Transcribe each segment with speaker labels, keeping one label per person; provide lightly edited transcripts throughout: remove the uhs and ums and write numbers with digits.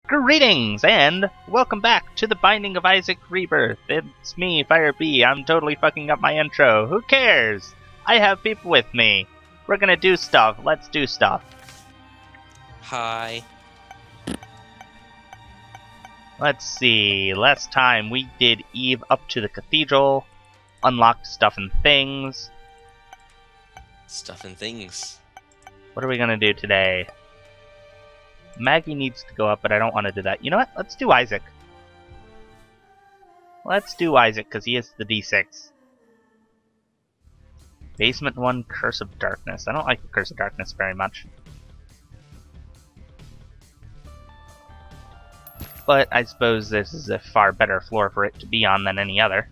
Speaker 1: Greetings and welcome back to the Binding of Isaac Rebirth. It's me, Fire B. I'm totally fucking up my intro. Who cares? I have people with me. We're gonna do stuff. Let's do stuff.
Speaker 2: Hi.
Speaker 1: Let's see. Last time we did Eve up to the cathedral, unlocked stuff and things.
Speaker 2: Stuff and things.
Speaker 1: What are we gonna do today? Maggie needs to go up, but I don't want to do that. You know what? Let's do Isaac. Let's do Isaac, because he is the D6. Basement 1, Curse of Darkness. I don't like the Curse of Darkness very much. But I suppose this is a far better floor for it to be on than any other.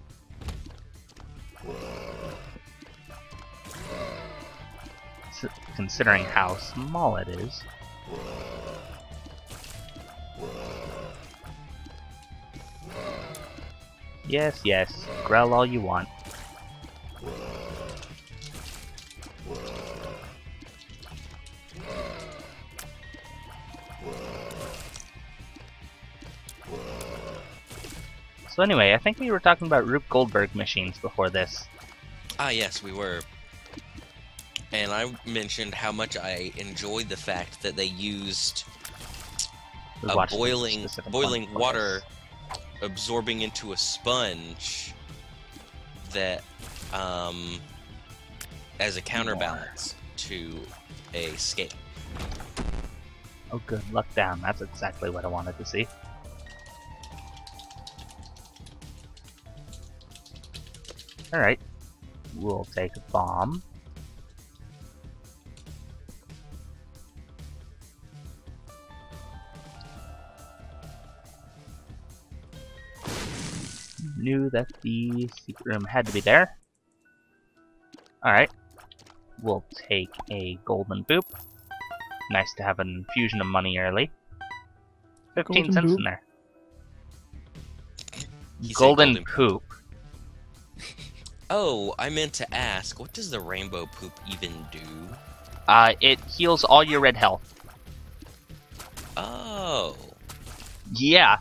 Speaker 1: Considering how small it is. Yes, yes. Growl all you want. So anyway, I think we were talking about Rube Goldberg machines before this.
Speaker 2: Ah, yes, we were. And I mentioned how much I enjoyed the fact that they used boiling water absorbing into a sponge that as a counterbalance to a skate.
Speaker 1: Oh good, luck down. That's exactly what I wanted to see. Alright. We'll take a bomb. Knew that the secret room had to be there. Alright. We'll take a golden boop. Nice to have an infusion of money early. 15 cents in there. Golden poop.
Speaker 2: Oh, I meant to ask, what does the rainbow poop even do?
Speaker 1: It heals all your red health.
Speaker 2: Oh.
Speaker 1: Yeah.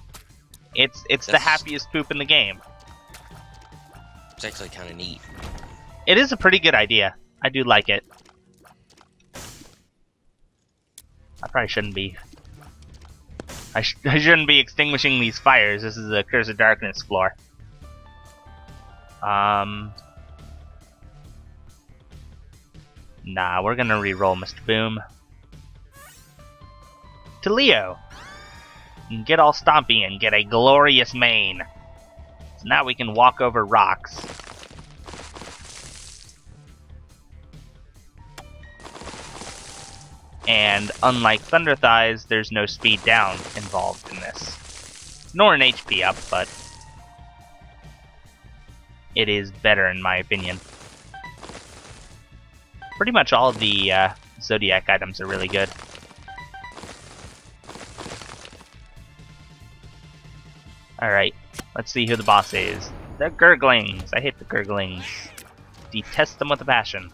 Speaker 1: It's the happiest poop in the game.
Speaker 2: It's actually kind of neat.
Speaker 1: It is a pretty good idea. I do like it. I probably shouldn't be. I shouldn't be extinguishing these fires. This is a Curse of Darkness floor. Nah, we're gonna re-roll Mr. Boom. To Leo! And get all stompy and get a glorious mane. So now we can walk over rocks. And unlike Thunder Thighs, there's no speed down involved in this. Nor an HP up, but it is better in my opinion. Pretty much all of the Zodiac items are really good. Alright, let's see who the boss is. The Gurglings! I hate the Gurglings. Detest them with a passion.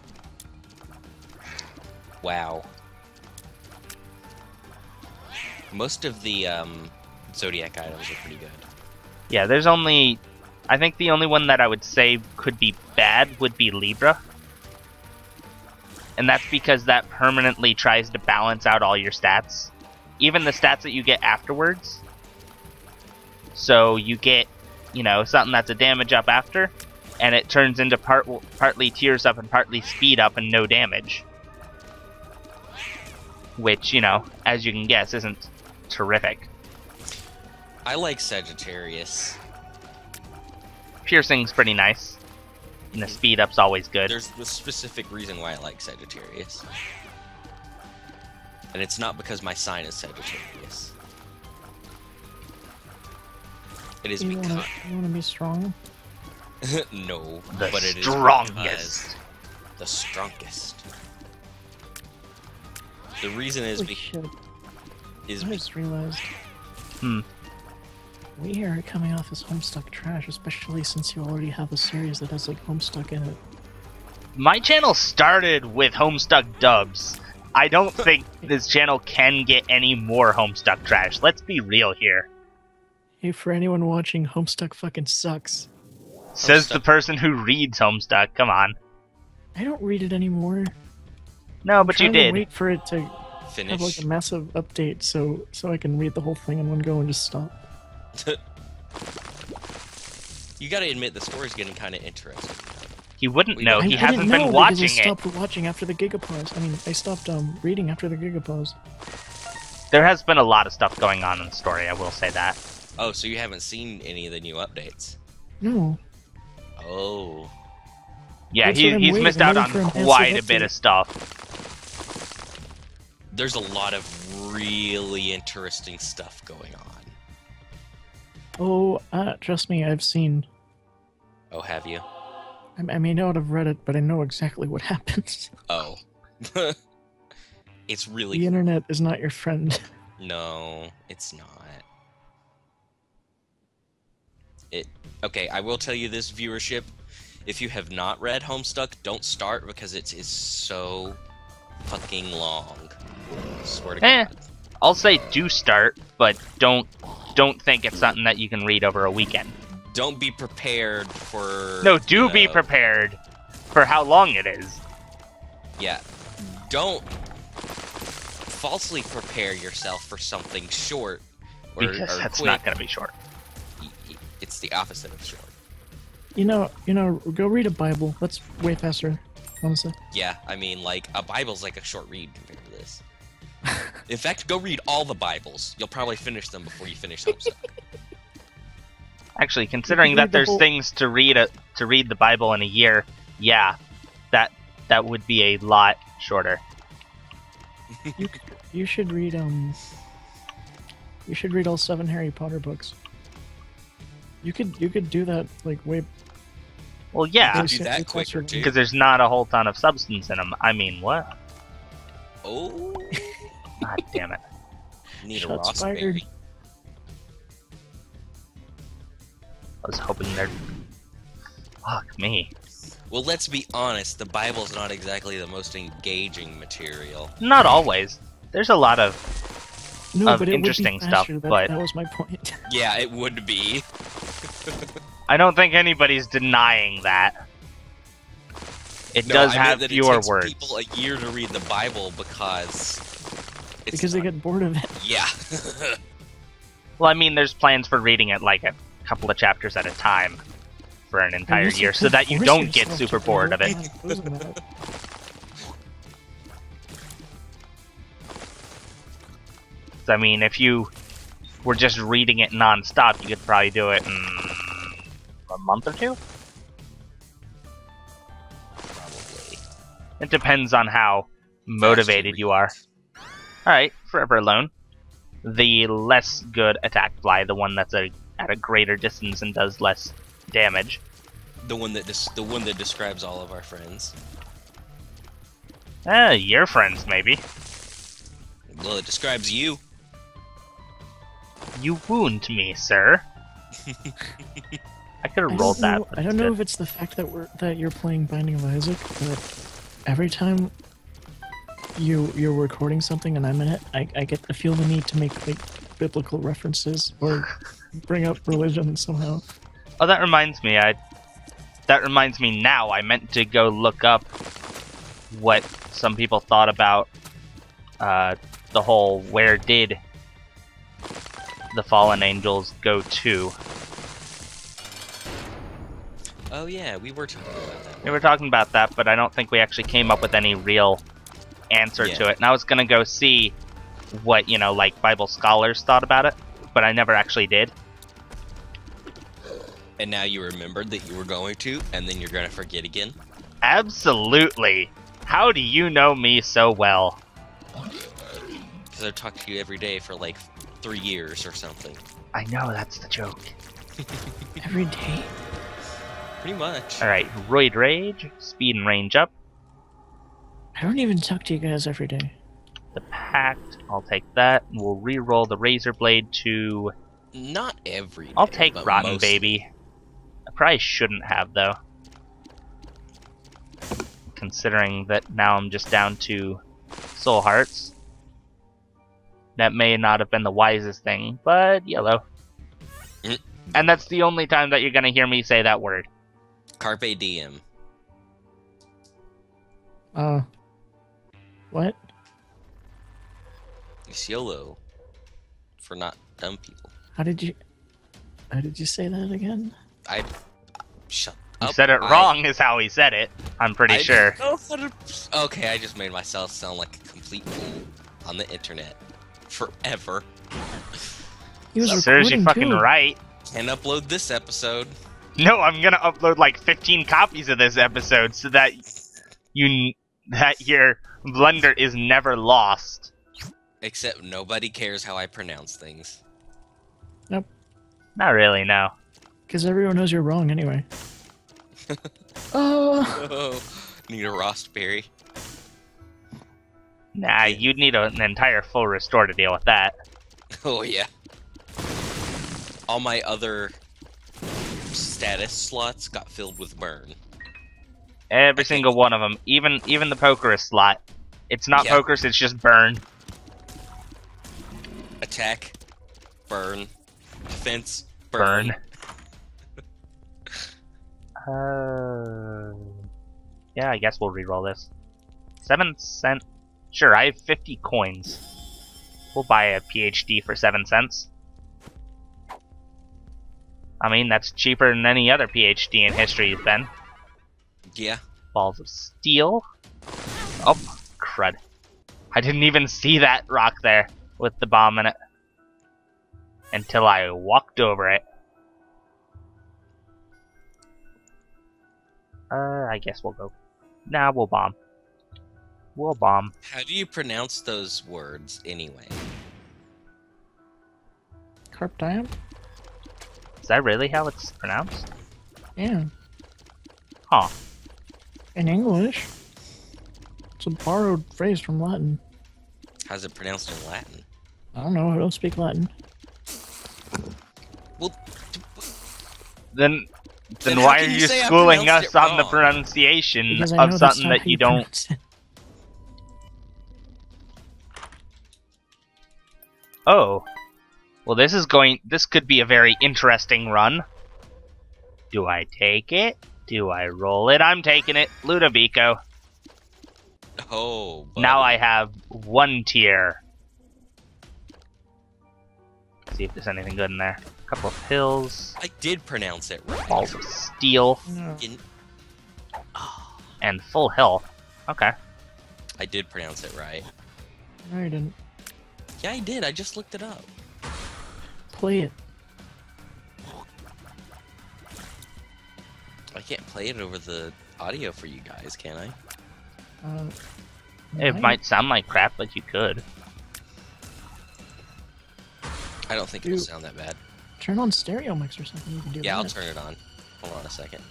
Speaker 2: Wow. Most of the Zodiac items are pretty good.
Speaker 1: Yeah, there's only... I think the only one that I would say could be bad would be Libra. And that's because that permanently tries to balance out all your stats. Even the stats that you get afterwards. So you get, you know, something that's a damage up after, and it turns into partly tears up and partly speed up and no damage. Which, you know, as you can guess, isn't terrific.
Speaker 2: I like Sagittarius.
Speaker 1: Piercing's pretty nice. And the speed up's always good.
Speaker 2: There's a specific reason why I like Sagittarius. And it's not because my sign is Sagittarius. It is because...
Speaker 3: You wanna be strong?
Speaker 2: No,
Speaker 1: the
Speaker 2: but it is
Speaker 1: strongest.
Speaker 2: The strongest. The reason is
Speaker 3: I just realized. We hear it coming off as Homestuck trash, especially since you already have a series that has like Homestuck in it.
Speaker 1: My channel started with Homestuck dubs. I don't think this channel can get any more Homestuck trash. Let's be real here.
Speaker 3: Hey, for anyone watching, Homestuck fucking sucks.
Speaker 1: Says the
Speaker 2: Homestuck.
Speaker 1: person who reads Homestuck. Come on.
Speaker 3: I don't read it anymore.
Speaker 1: No, but you
Speaker 3: I'm trying to
Speaker 1: did.
Speaker 3: wait for it to have
Speaker 2: Finish.
Speaker 3: like a massive update so I can read the whole thing in one go and just stop.
Speaker 2: You gotta admit, the story's getting kind of interesting.
Speaker 1: He wouldn't
Speaker 2: We
Speaker 1: know.
Speaker 2: don't-
Speaker 1: He
Speaker 3: I
Speaker 1: hasn't
Speaker 3: didn't
Speaker 1: been
Speaker 3: know
Speaker 1: watching
Speaker 3: because I
Speaker 1: it.
Speaker 3: stopped watching after the Gigapause. I mean, I stopped reading after the Gigapause.
Speaker 1: There has been a lot of stuff going on in the story, I will say that.
Speaker 2: Oh, so you haven't seen any of the new updates?
Speaker 3: No.
Speaker 2: Oh.
Speaker 1: Yeah,
Speaker 3: That's what I'm
Speaker 1: he's
Speaker 3: waiting-
Speaker 1: missed
Speaker 3: I'm
Speaker 1: out on
Speaker 3: waiting for a massive
Speaker 1: quite a bit
Speaker 3: update.
Speaker 1: of stuff.
Speaker 2: There's a lot of really interesting stuff going on.
Speaker 3: Oh, trust me, I've seen.
Speaker 2: Oh, have you?
Speaker 3: I may not have read it, but I know exactly what happens.
Speaker 2: Oh. It's
Speaker 3: The
Speaker 2: really...
Speaker 3: internet is not your friend.
Speaker 2: No, it's not. Okay, I will tell you this, viewership. If you have not read Homestuck, don't start because it is so fucking long. I swear to God.
Speaker 1: I'll say do start, but don't think it's something that you can read over a weekend.
Speaker 2: Don't be prepared for...
Speaker 1: No, do
Speaker 2: you
Speaker 1: be
Speaker 2: know,
Speaker 1: prepared for how long it is.
Speaker 2: Yeah. Don't falsely prepare yourself for something short or,
Speaker 1: Because
Speaker 2: or
Speaker 1: that's
Speaker 2: quick.
Speaker 1: not going to be short.
Speaker 2: It's the opposite of short.
Speaker 3: You know, go read a Bible. That's way faster, honestly.
Speaker 2: Yeah, I mean, like, a Bible's like a short read compared to this. In fact, go read all the Bibles. You'll probably finish them before you finish Homestuck.
Speaker 1: Actually, considering
Speaker 3: read
Speaker 1: that
Speaker 3: the
Speaker 1: there's
Speaker 3: whole-
Speaker 1: things to read the Bible in a year, yeah, that would be a lot shorter.
Speaker 3: You should read You should read all 7 Harry Potter books. You could do that like way.
Speaker 1: Well, yeah,
Speaker 2: do that quicker, too.
Speaker 1: because there's not a whole ton of substance in them. I mean, what?
Speaker 2: Oh,
Speaker 1: God damn it.
Speaker 2: need a
Speaker 3: Shots
Speaker 2: raspberry.
Speaker 3: fired.
Speaker 1: I was hoping there'd... Fuck me.
Speaker 2: Well, let's be honest, the Bible's not exactly the most engaging material.
Speaker 1: Not always. There's a lot of...
Speaker 3: No,
Speaker 1: Of
Speaker 3: but it
Speaker 1: interesting
Speaker 3: would be
Speaker 1: stuff,
Speaker 3: faster.
Speaker 1: but-
Speaker 3: That was my point.
Speaker 2: Yeah, it would be.
Speaker 1: I don't think anybody's denying that. It
Speaker 2: No,
Speaker 1: does
Speaker 2: I meant
Speaker 1: have
Speaker 2: that
Speaker 1: fewer
Speaker 2: it takes
Speaker 1: words.
Speaker 2: people a year to read the Bible because... It's
Speaker 3: Because they
Speaker 2: not-
Speaker 3: get bored of it.
Speaker 2: Yeah.
Speaker 1: Well, I mean, there's plans for reading it like a couple of chapters at a time for an entire
Speaker 3: Unless you
Speaker 1: year, so
Speaker 3: could
Speaker 1: that you
Speaker 3: force
Speaker 1: don't get
Speaker 3: yourself
Speaker 1: super
Speaker 3: to
Speaker 1: bored
Speaker 3: read
Speaker 1: of it.
Speaker 3: I'm opposing that.
Speaker 1: I mean, if you were just reading it non-stop, you could probably do it in a month or two?
Speaker 2: Probably.
Speaker 1: It depends on how motivated you are. Alright, Forever Alone. The less good attack fly, the one that's at a greater distance and does less damage.
Speaker 2: The one that describes all of our friends.
Speaker 1: Your friends, maybe.
Speaker 2: Well, it describes you.
Speaker 1: You wound me, sir. I could have rolled that. but
Speaker 3: I don't know
Speaker 1: instead-
Speaker 3: if it's the fact that you're playing Binding of Isaac, but every time you're recording something and I'm in it, I feel the need to make like biblical references or bring up religion somehow.
Speaker 1: Oh, that reminds me. That reminds me now. I meant to go look up what some people thought about the whole where did the fallen angels go to.
Speaker 2: Oh yeah, we were talking about that.
Speaker 1: We were talking about that, but I don't think we actually came up with any real answer
Speaker 2: Yeah.
Speaker 1: to it. And I was gonna go see what, like Bible scholars thought about it, but I never actually did.
Speaker 2: And now you remembered that you were going to, and then you're gonna forget again?
Speaker 1: Absolutely. How do you know me so well?
Speaker 2: Because I've talked to you every day for like 3 years or something.
Speaker 1: I know, that's the joke.
Speaker 3: Every day.
Speaker 2: Pretty much.
Speaker 1: Alright, Roid Rage, speed and range up.
Speaker 3: I don't even talk to you guys every day.
Speaker 1: The Pact, I'll take that. We'll re-roll the Razor Blade to...
Speaker 2: Not every day,
Speaker 1: I'll take
Speaker 2: but
Speaker 1: Rotten
Speaker 2: mostly.
Speaker 1: Baby. I probably shouldn't have, though. Considering that now I'm just down to Soul Hearts. That may not have been the wisest thing, but yellow. And that's the only time that you're gonna hear me say that word.
Speaker 2: Carpe diem.
Speaker 3: What?
Speaker 2: It's YOLO. For not dumb people.
Speaker 3: How did you say that again?
Speaker 2: Shut
Speaker 1: He
Speaker 2: up.
Speaker 1: said it wrong is how he said it. I'm pretty sure.
Speaker 2: Okay, I just made myself sound like a complete fool on the internet. Forever.
Speaker 3: He was
Speaker 1: Serves you
Speaker 3: recording
Speaker 1: fucking
Speaker 3: too.
Speaker 1: right.
Speaker 2: Can't upload this episode.
Speaker 1: No, I'm gonna upload like 15 copies of this episode so that your blender is never lost.
Speaker 2: Except nobody cares how I pronounce things.
Speaker 3: Nope.
Speaker 1: Not really, no.
Speaker 3: Because everyone knows you're wrong anyway. Oh.
Speaker 2: Oh, need a Rostberry.
Speaker 1: Nah, you'd need an entire full restore to deal with that.
Speaker 2: Oh yeah. All my other status slots got filled with burn.
Speaker 1: Every single one of them, even the Pokerus slot. It's not
Speaker 2: Yeah.
Speaker 1: Pokerus, it's just burn.
Speaker 2: Attack, burn, defense,
Speaker 1: Burn.
Speaker 2: burn.
Speaker 1: Yeah, I guess we'll reroll this. 7 cent. Sure, I have 50 coins. We'll buy a PhD for 7 cents. I mean, that's cheaper than any other PhD in history has been.
Speaker 2: Yeah.
Speaker 1: Balls of steel. Oh, crud. I didn't even see that rock there with the bomb in it. Until I walked over it. I guess we'll go. Nah, we'll bomb. We'll bomb.
Speaker 2: How do you pronounce those words anyway?
Speaker 3: Carp diem?
Speaker 1: Is that really how it's pronounced?
Speaker 3: Yeah.
Speaker 1: Huh.
Speaker 3: In English. It's a borrowed phrase from Latin.
Speaker 2: How's it pronounced in Latin?
Speaker 3: I don't know, I don't speak Latin.
Speaker 2: Well,
Speaker 1: Then
Speaker 2: Then how
Speaker 1: why are
Speaker 2: can you
Speaker 1: you
Speaker 2: say I
Speaker 1: schooling
Speaker 2: pronounced
Speaker 1: us
Speaker 2: it
Speaker 1: on the
Speaker 2: wrong?
Speaker 1: pronunciation
Speaker 3: Because I know
Speaker 1: of
Speaker 3: that's
Speaker 1: something
Speaker 3: not
Speaker 1: that
Speaker 3: how
Speaker 1: you don't?
Speaker 3: pronounce it.
Speaker 1: Oh. Well, this could be a very interesting run. Do I take it? Do I roll it? I'm taking it. Ludovico.
Speaker 2: oh. Buddy.
Speaker 1: Now I have 1 tier. See if there's anything good in there. A couple of pills.
Speaker 2: I did pronounce it right.
Speaker 1: Balls of steel.
Speaker 3: No.
Speaker 1: And full health. Okay.
Speaker 2: I did pronounce it right.
Speaker 3: No, you didn't.
Speaker 2: Yeah, I did. I just looked it up.
Speaker 3: Play it.
Speaker 2: I can't play it over the audio for you guys, can I?
Speaker 1: It might sound like crap, but you could.
Speaker 2: I don't think it'll sound that bad.
Speaker 3: Turn on stereo mix or something. You can do
Speaker 2: Yeah, I'll
Speaker 3: that.
Speaker 2: turn it on. Hold on a second.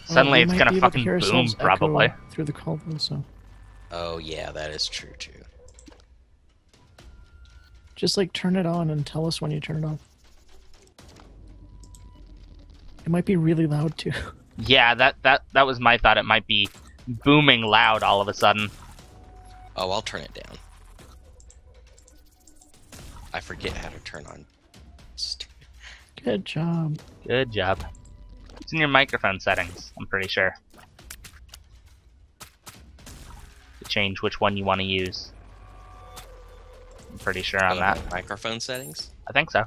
Speaker 1: Suddenly
Speaker 3: we
Speaker 1: it's
Speaker 3: might
Speaker 1: gonna
Speaker 3: be able to
Speaker 1: fucking
Speaker 3: hear
Speaker 1: boom,
Speaker 3: ourselves echo
Speaker 1: probably.
Speaker 3: through the call though, so
Speaker 2: Oh yeah, that is true too.
Speaker 3: just like turn it on and tell us when you turn it off. It might be really loud too.
Speaker 1: Yeah, that was my thought. It might be booming loud all of a sudden.
Speaker 2: Oh, I'll turn it down. I forget how to turn on.
Speaker 3: Good job.
Speaker 1: Good job. It's in your microphone settings, I'm pretty sure. To change which one you want to use. I'm pretty sure on that.
Speaker 2: Microphone settings?
Speaker 1: I think so.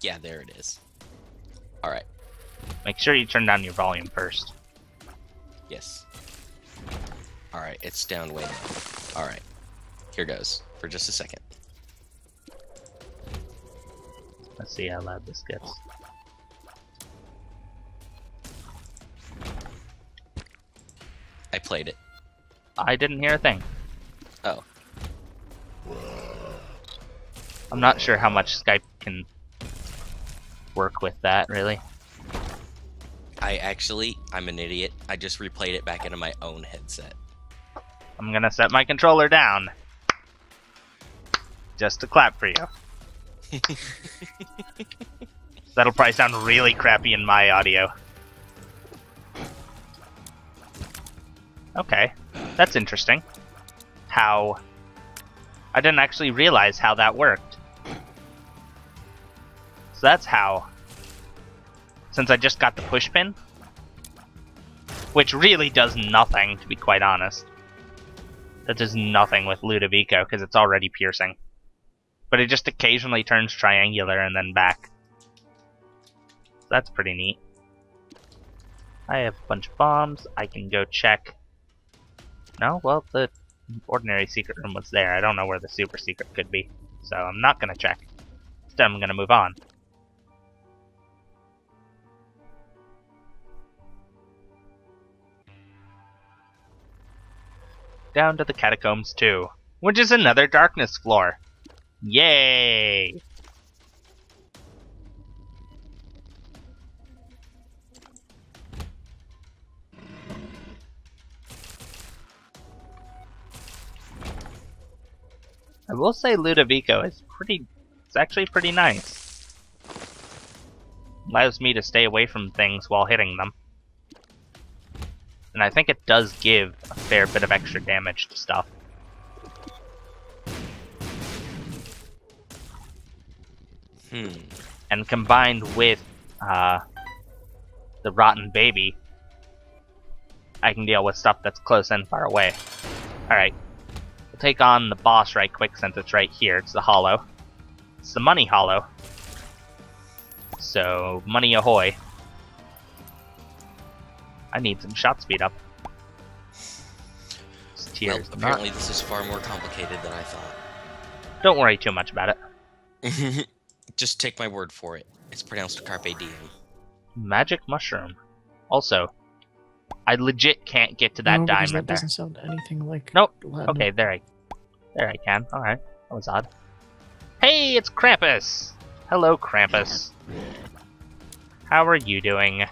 Speaker 2: Yeah, there it is. Alright,
Speaker 1: Make sure you turn down your volume first.
Speaker 2: yes. Alright, it's down way down. Alright, here goes, for just a second.
Speaker 1: Let's see how loud this gets.
Speaker 2: I played it.
Speaker 1: I didn't hear a thing.
Speaker 2: Oh,
Speaker 1: I'm not sure how much Skype can work with that, really.
Speaker 2: I'm an idiot. I just replayed it back into my own headset.
Speaker 1: I'm gonna set my controller down. Just to clap for you. That'll probably sound really crappy in my audio. Okay, that's interesting. How... I didn't actually realize how that worked. So that's how. Since I just got the push pin. Which really does nothing, to be quite honest. That does nothing with Ludovico, because it's already piercing. But it just occasionally turns triangular and then back. So that's pretty neat. I have a bunch of bombs. I can go check. No? Well, the ordinary secret room was there. I don't know where the super secret could be. So I'm not going to check. Instead, I'm going to move on. Down to the catacombs 2, which is another darkness floor. Yay! I will say Ludovico is it's actually pretty nice. Allows me to stay away from things while hitting them. And I think it does give a fair bit of extra damage to stuff. And combined with the rotten baby, I can deal with stuff that's close and far away. Alright. We'll take on the boss right quick since it's right here. It's the hollow. It's the money hollow. So, money ahoy. I need some shot speed up.
Speaker 2: Well, apparently this is far more complicated than I thought.
Speaker 1: Don't worry too much about it.
Speaker 2: Just take my word for it. It's pronounced carpe diem.
Speaker 1: Magic mushroom. Also, I legit can't get to that
Speaker 3: no,
Speaker 1: diamond
Speaker 3: that
Speaker 1: there.
Speaker 3: doesn't sound anything like...
Speaker 1: Nope.
Speaker 3: Latin.
Speaker 1: Okay, there I can. Alright. That was odd. Hey, it's Krampus! Hello, Krampus. How are you doing?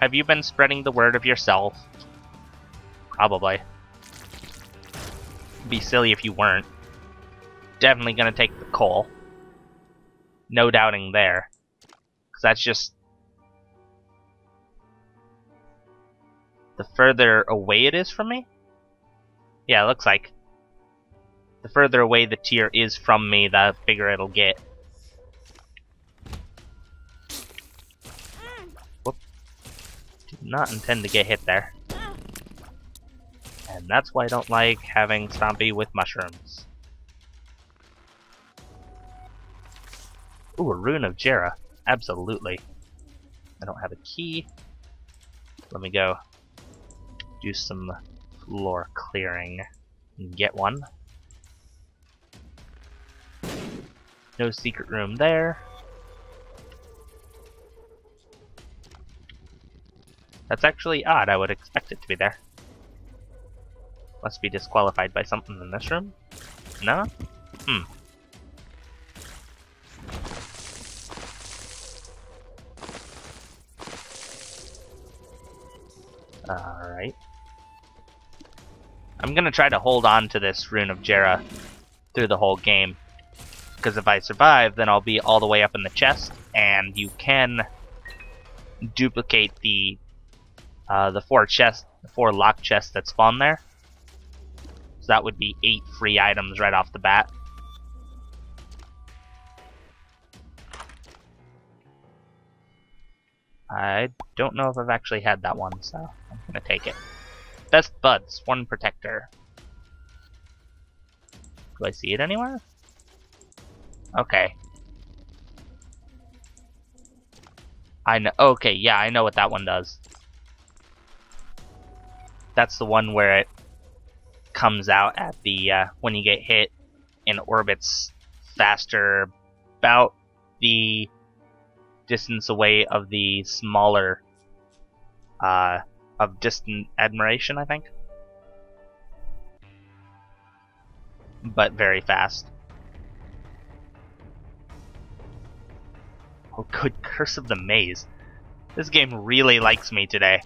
Speaker 1: Have you been spreading the word of yourself? Probably. It'd be silly if you weren't. Definitely gonna take the coal. No doubting there. Because that's just... the further away it is from me? Yeah, it looks like. The further away the tier is from me, the bigger it'll get. Whoop. Did not intend to get hit there. And that's why I don't like having Stompy with mushrooms. Ooh, a Rune of Jera. Absolutely. I don't have a key. Let me go do some floor clearing and get one. No secret room there. That's actually odd. I would expect it to be there. Must be disqualified by something in this room? No? Alright. I'm gonna try to hold on to this Rune of Jera through the whole game. Because if I survive, then I'll be all the way up in the chest, and you can duplicate the 4 lock chests that spawn there. So that would be 8 free items right off the bat. I don't know if I've actually had that one, so I'm gonna take it. Best Buds, 1 protector. Do I see it anywhere? Okay. I know. Okay, yeah, I know what that one does. That's the one where it comes out at the when you get hit and orbits faster, about the distance away of the smaller of distant admiration, I think. But very fast. Oh, good Curse of the Maze. This game really likes me today.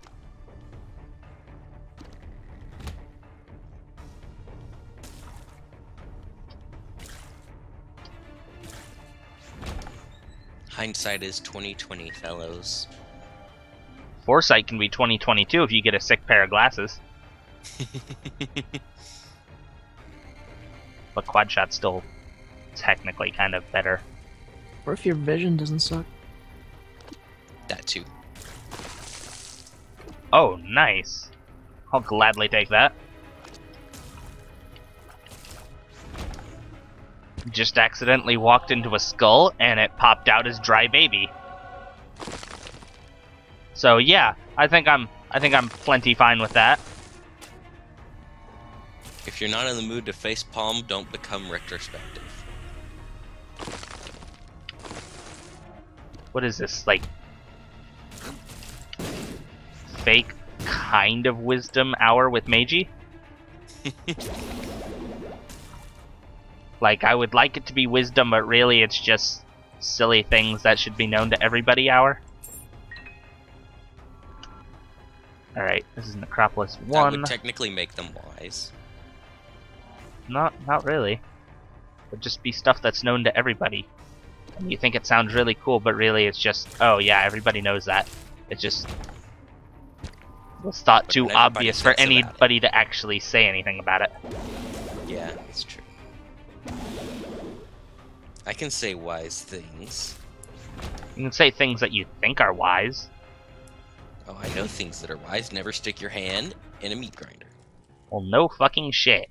Speaker 2: Hindsight is 20/20, fellows.
Speaker 1: Foresight can be 2022 if you get a sick pair of glasses. But quad shot's still technically kind of better.
Speaker 3: Or if your vision doesn't suck.
Speaker 2: That too.
Speaker 1: Oh, nice. I'll gladly take that. Just accidentally walked into a skull and it popped out as dry baby. So yeah, I think I'm plenty fine with that.
Speaker 2: If you're not in the mood to face palm, don't become retrospective.
Speaker 1: What is this, like, fake kind of wisdom hour with Meiji? Like, I would like it to be wisdom, but really it's just silly things that should be known to everybody hour. Alright, this is Necropolis 1.
Speaker 2: That would technically make them wise.
Speaker 1: Not really. It would just be stuff that's known to everybody. And you think it sounds really cool, but really it's just, oh yeah, everybody knows that. It just was thought too obvious for anybody to actually say anything about it.
Speaker 2: Yeah, it's true. I can say wise things.
Speaker 1: You can say things that you think are wise.
Speaker 2: Oh, I know things that are wise. Never stick your hand in a meat grinder.
Speaker 1: Well, no fucking shit.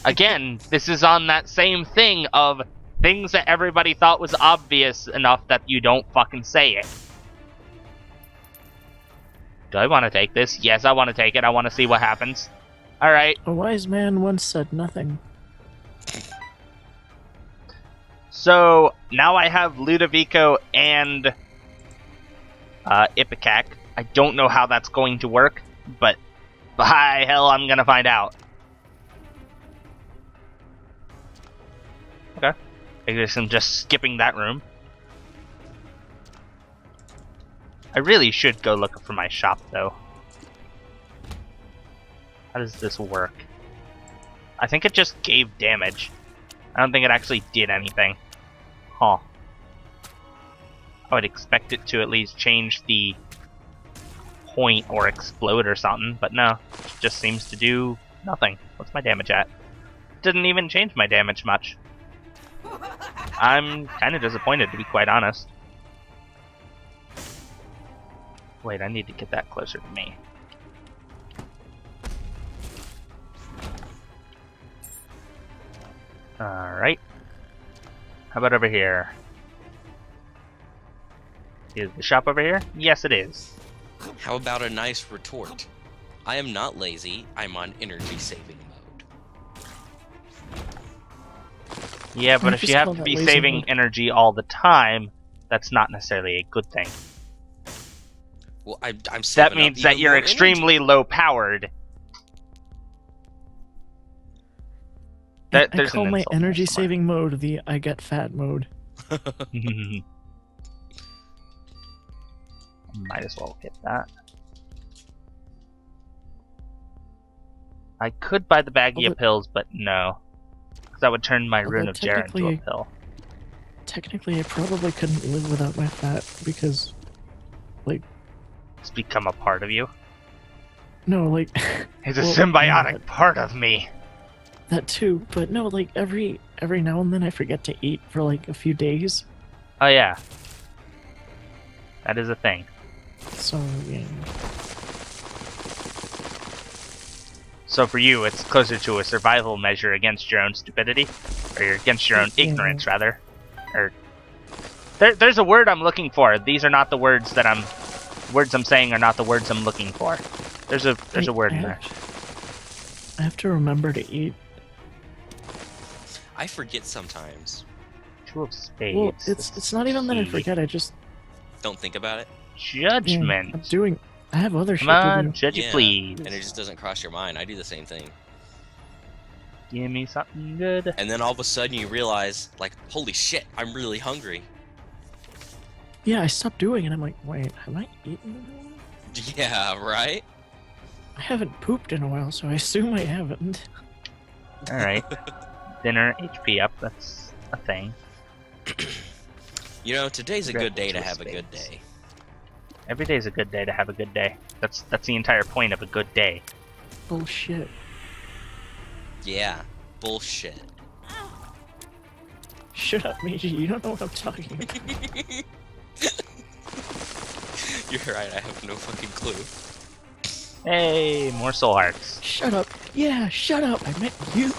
Speaker 1: Again, this is on that same thing of things that everybody thought was obvious enough that you don't fucking say it. Do I want to take this? Yes, I want to take it. I want to see what happens. Alright.
Speaker 3: A wise man once said nothing.
Speaker 1: So, now I have Ludovico and Ipecac. I don't know how that's going to work, but by hell, I'm gonna find out. Okay. I guess I'm just skipping that room. I really should go look for my shop, though. How does this work? I think it just gave damage. I don't think it actually did anything. Huh. I would expect it to at least change the point or explode or something, but no. It just seems to do nothing. What's my damage at? Didn't even change my damage much. I'm kind of disappointed, to be quite honest. Wait, I need to get that closer to me. Alright. How about over here? Is the shop over here? Yes, it is.
Speaker 2: How about a nice retort? I am not lazy, I'm on energy saving mode.
Speaker 1: Yeah, but if you have to be saving energy all the time, that's not necessarily a good thing.
Speaker 2: Well, I'm
Speaker 1: that means that you're extremely low powered.
Speaker 3: I call my energy saving mode the I get fat mode.
Speaker 1: Might as well get that. I could buy the baggie of pills, but no. Because that would turn my Rune of Jera into a pill.
Speaker 3: Technically, I probably couldn't live without my fat, because, like...
Speaker 1: It's become a part of you?
Speaker 3: No, like...
Speaker 1: It's a symbiotic part of me!
Speaker 3: That too, but no, like, every now and then I forget to eat for, like, a few days.
Speaker 1: Oh yeah. That is a thing.
Speaker 3: So, yeah.
Speaker 1: So for you, it's closer to a survival measure against your own stupidity? Or against your own ignorance, rather. Or... There's a word I'm looking for. These are not the words that words I'm saying are not the words I'm looking for. There's a word in there.
Speaker 3: I have to remember to eat.
Speaker 2: I forget sometimes.
Speaker 1: Two of spades.
Speaker 3: Well, it's not even that I forget, I just...
Speaker 2: Don't think about it?
Speaker 1: Judgment!
Speaker 3: Yeah, I have other shit
Speaker 1: Come on,
Speaker 3: to do.
Speaker 1: judge it, please.
Speaker 2: And it just doesn't cross your mind. I do the same thing.
Speaker 1: Give me something good.
Speaker 2: And then all of a sudden you realize, like, holy shit, I'm really hungry.
Speaker 3: Yeah, I stopped doing it. I'm like, wait, have I eaten?
Speaker 2: Yeah, right?
Speaker 3: I haven't pooped in a while, so I assume I haven't.
Speaker 1: Alright. Dinner, HP up, that's a thing.
Speaker 2: You know, today's a good day to
Speaker 1: Two
Speaker 2: have a good
Speaker 1: spades.
Speaker 2: day.
Speaker 1: Every day's a good day to have a good day. That's the entire point of a good day.
Speaker 3: Bullshit.
Speaker 2: Yeah, bullshit.
Speaker 3: Shut up, Meiji. You don't know what I'm talking about.
Speaker 2: You're right, I have no fucking clue.
Speaker 1: Hey, more soul hearts.
Speaker 3: Shut up. Yeah, shut up. I meant you.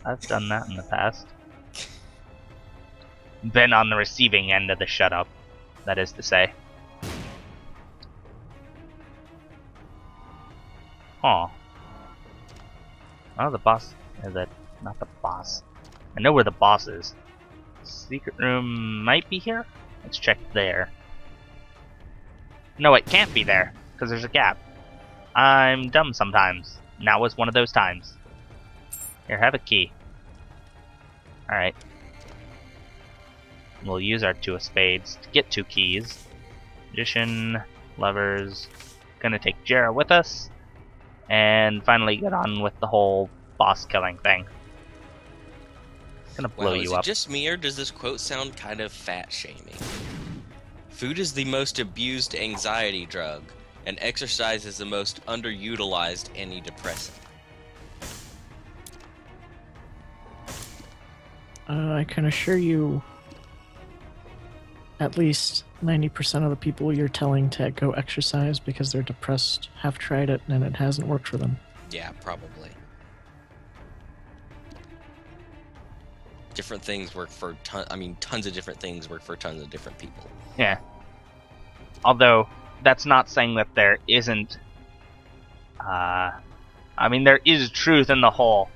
Speaker 1: I've done that in the past. Been on the receiving end of the shut up, that is to say. Huh. Oh, the boss. Not the boss. I know where the boss is. Secret room might be here? Let's check there. No, it can't be there, because there's a gap. I'm dumb sometimes. Now was one of those times. Here, have a key. Alright. We'll use our 2 of spades to get 2 keys. Magician, lovers. Gonna take Jera with us. And finally get on with the whole boss killing thing. Gonna blow
Speaker 2: Is
Speaker 1: you
Speaker 2: it
Speaker 1: up.
Speaker 2: just me, or does this quote sound kind of fat-shaming? Food is the most abused anxiety drug, and exercise is the most underutilized antidepressant.
Speaker 3: I can assure you, at least 90% of the people you're telling to go exercise because they're depressed have tried it and it hasn't worked for them.
Speaker 2: Yeah, probably. Different things work for tons of different things work for tons of different people.
Speaker 1: Yeah. Although, that's not saying that there isn't... there is truth in the whole,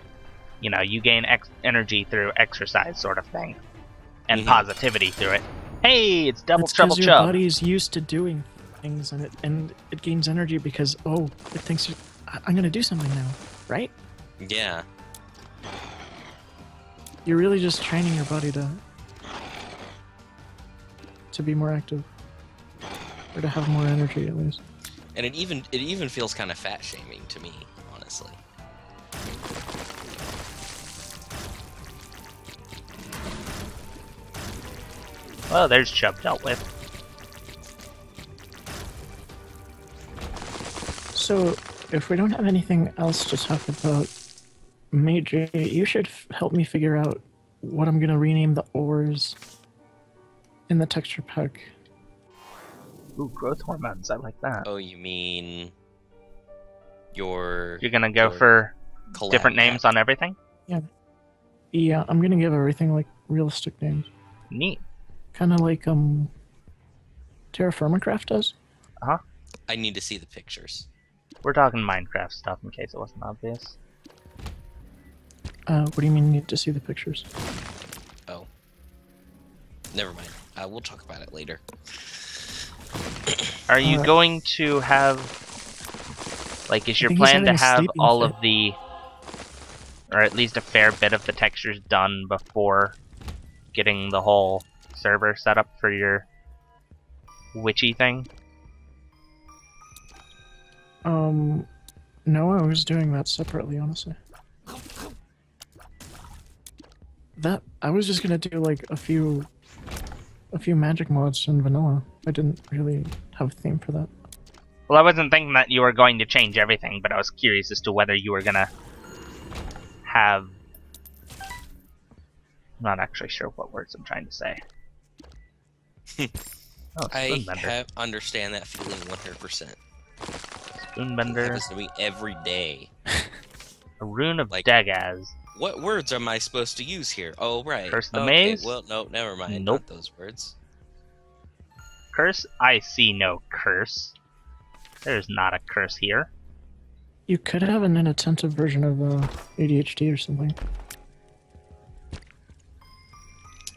Speaker 1: you gain energy through exercise sort of thing. And positivity through it. Hey, it's double
Speaker 3: That's
Speaker 1: trouble
Speaker 3: because your
Speaker 1: chub.
Speaker 3: body's used to doing things and it gains energy because, it thinks, I'm gonna do something now, right?
Speaker 2: Yeah.
Speaker 3: You're really just training your body to be more active. Or to have more energy, at least.
Speaker 2: And it even feels kind of fat-shaming to me, honestly.
Speaker 1: Well, there's Chub dealt with.
Speaker 3: So, if we don't have anything else to talk about, Major, you should help me figure out what I'm gonna rename the ores in the texture pack.
Speaker 1: Ooh, growth hormones, I like that.
Speaker 2: Oh, you mean your...
Speaker 1: You're gonna go
Speaker 2: your
Speaker 1: for
Speaker 2: collab
Speaker 1: different names
Speaker 2: pack.
Speaker 1: on everything?
Speaker 3: Yeah, I'm gonna give everything like realistic names.
Speaker 1: Neat.
Speaker 3: Kind of like Terra Firmacraft does.
Speaker 2: I need to see the pictures.
Speaker 1: We're talking Minecraft stuff in case it wasn't obvious.
Speaker 3: What do you mean you need to see the pictures?
Speaker 2: Oh. Never mind. We'll talk about it later.
Speaker 1: Are you
Speaker 3: Alright.
Speaker 1: going to have... is your
Speaker 3: think he's
Speaker 1: plan to
Speaker 3: having a
Speaker 1: have
Speaker 3: sleeping
Speaker 1: all
Speaker 3: fit.
Speaker 1: of the... Or at least a fair bit of the textures done before getting the whole server set up for your witchy thing?
Speaker 3: No, I was doing that separately, honestly. I was just gonna do like a few magic mods in vanilla. I didn't really have a theme for that.
Speaker 1: Well, I wasn't thinking that you were going to change everything, but I was curious as to whether you were gonna have... I'm not actually sure what words I'm trying to say. Oh,
Speaker 2: I
Speaker 1: Spoonbender.
Speaker 2: understand that feeling 100%. It
Speaker 1: Spoonbender.
Speaker 2: happens to me every day.
Speaker 1: A rune of
Speaker 2: Like-
Speaker 1: Dagaz.
Speaker 2: What words am I supposed to use here? Oh, right.
Speaker 1: Curse the
Speaker 2: okay,
Speaker 1: maze?
Speaker 2: well, no, never mind.
Speaker 1: Nope.
Speaker 2: Not those words.
Speaker 1: Curse? I see no curse. There's not a curse here.
Speaker 3: You could have an inattentive version of ADHD or something.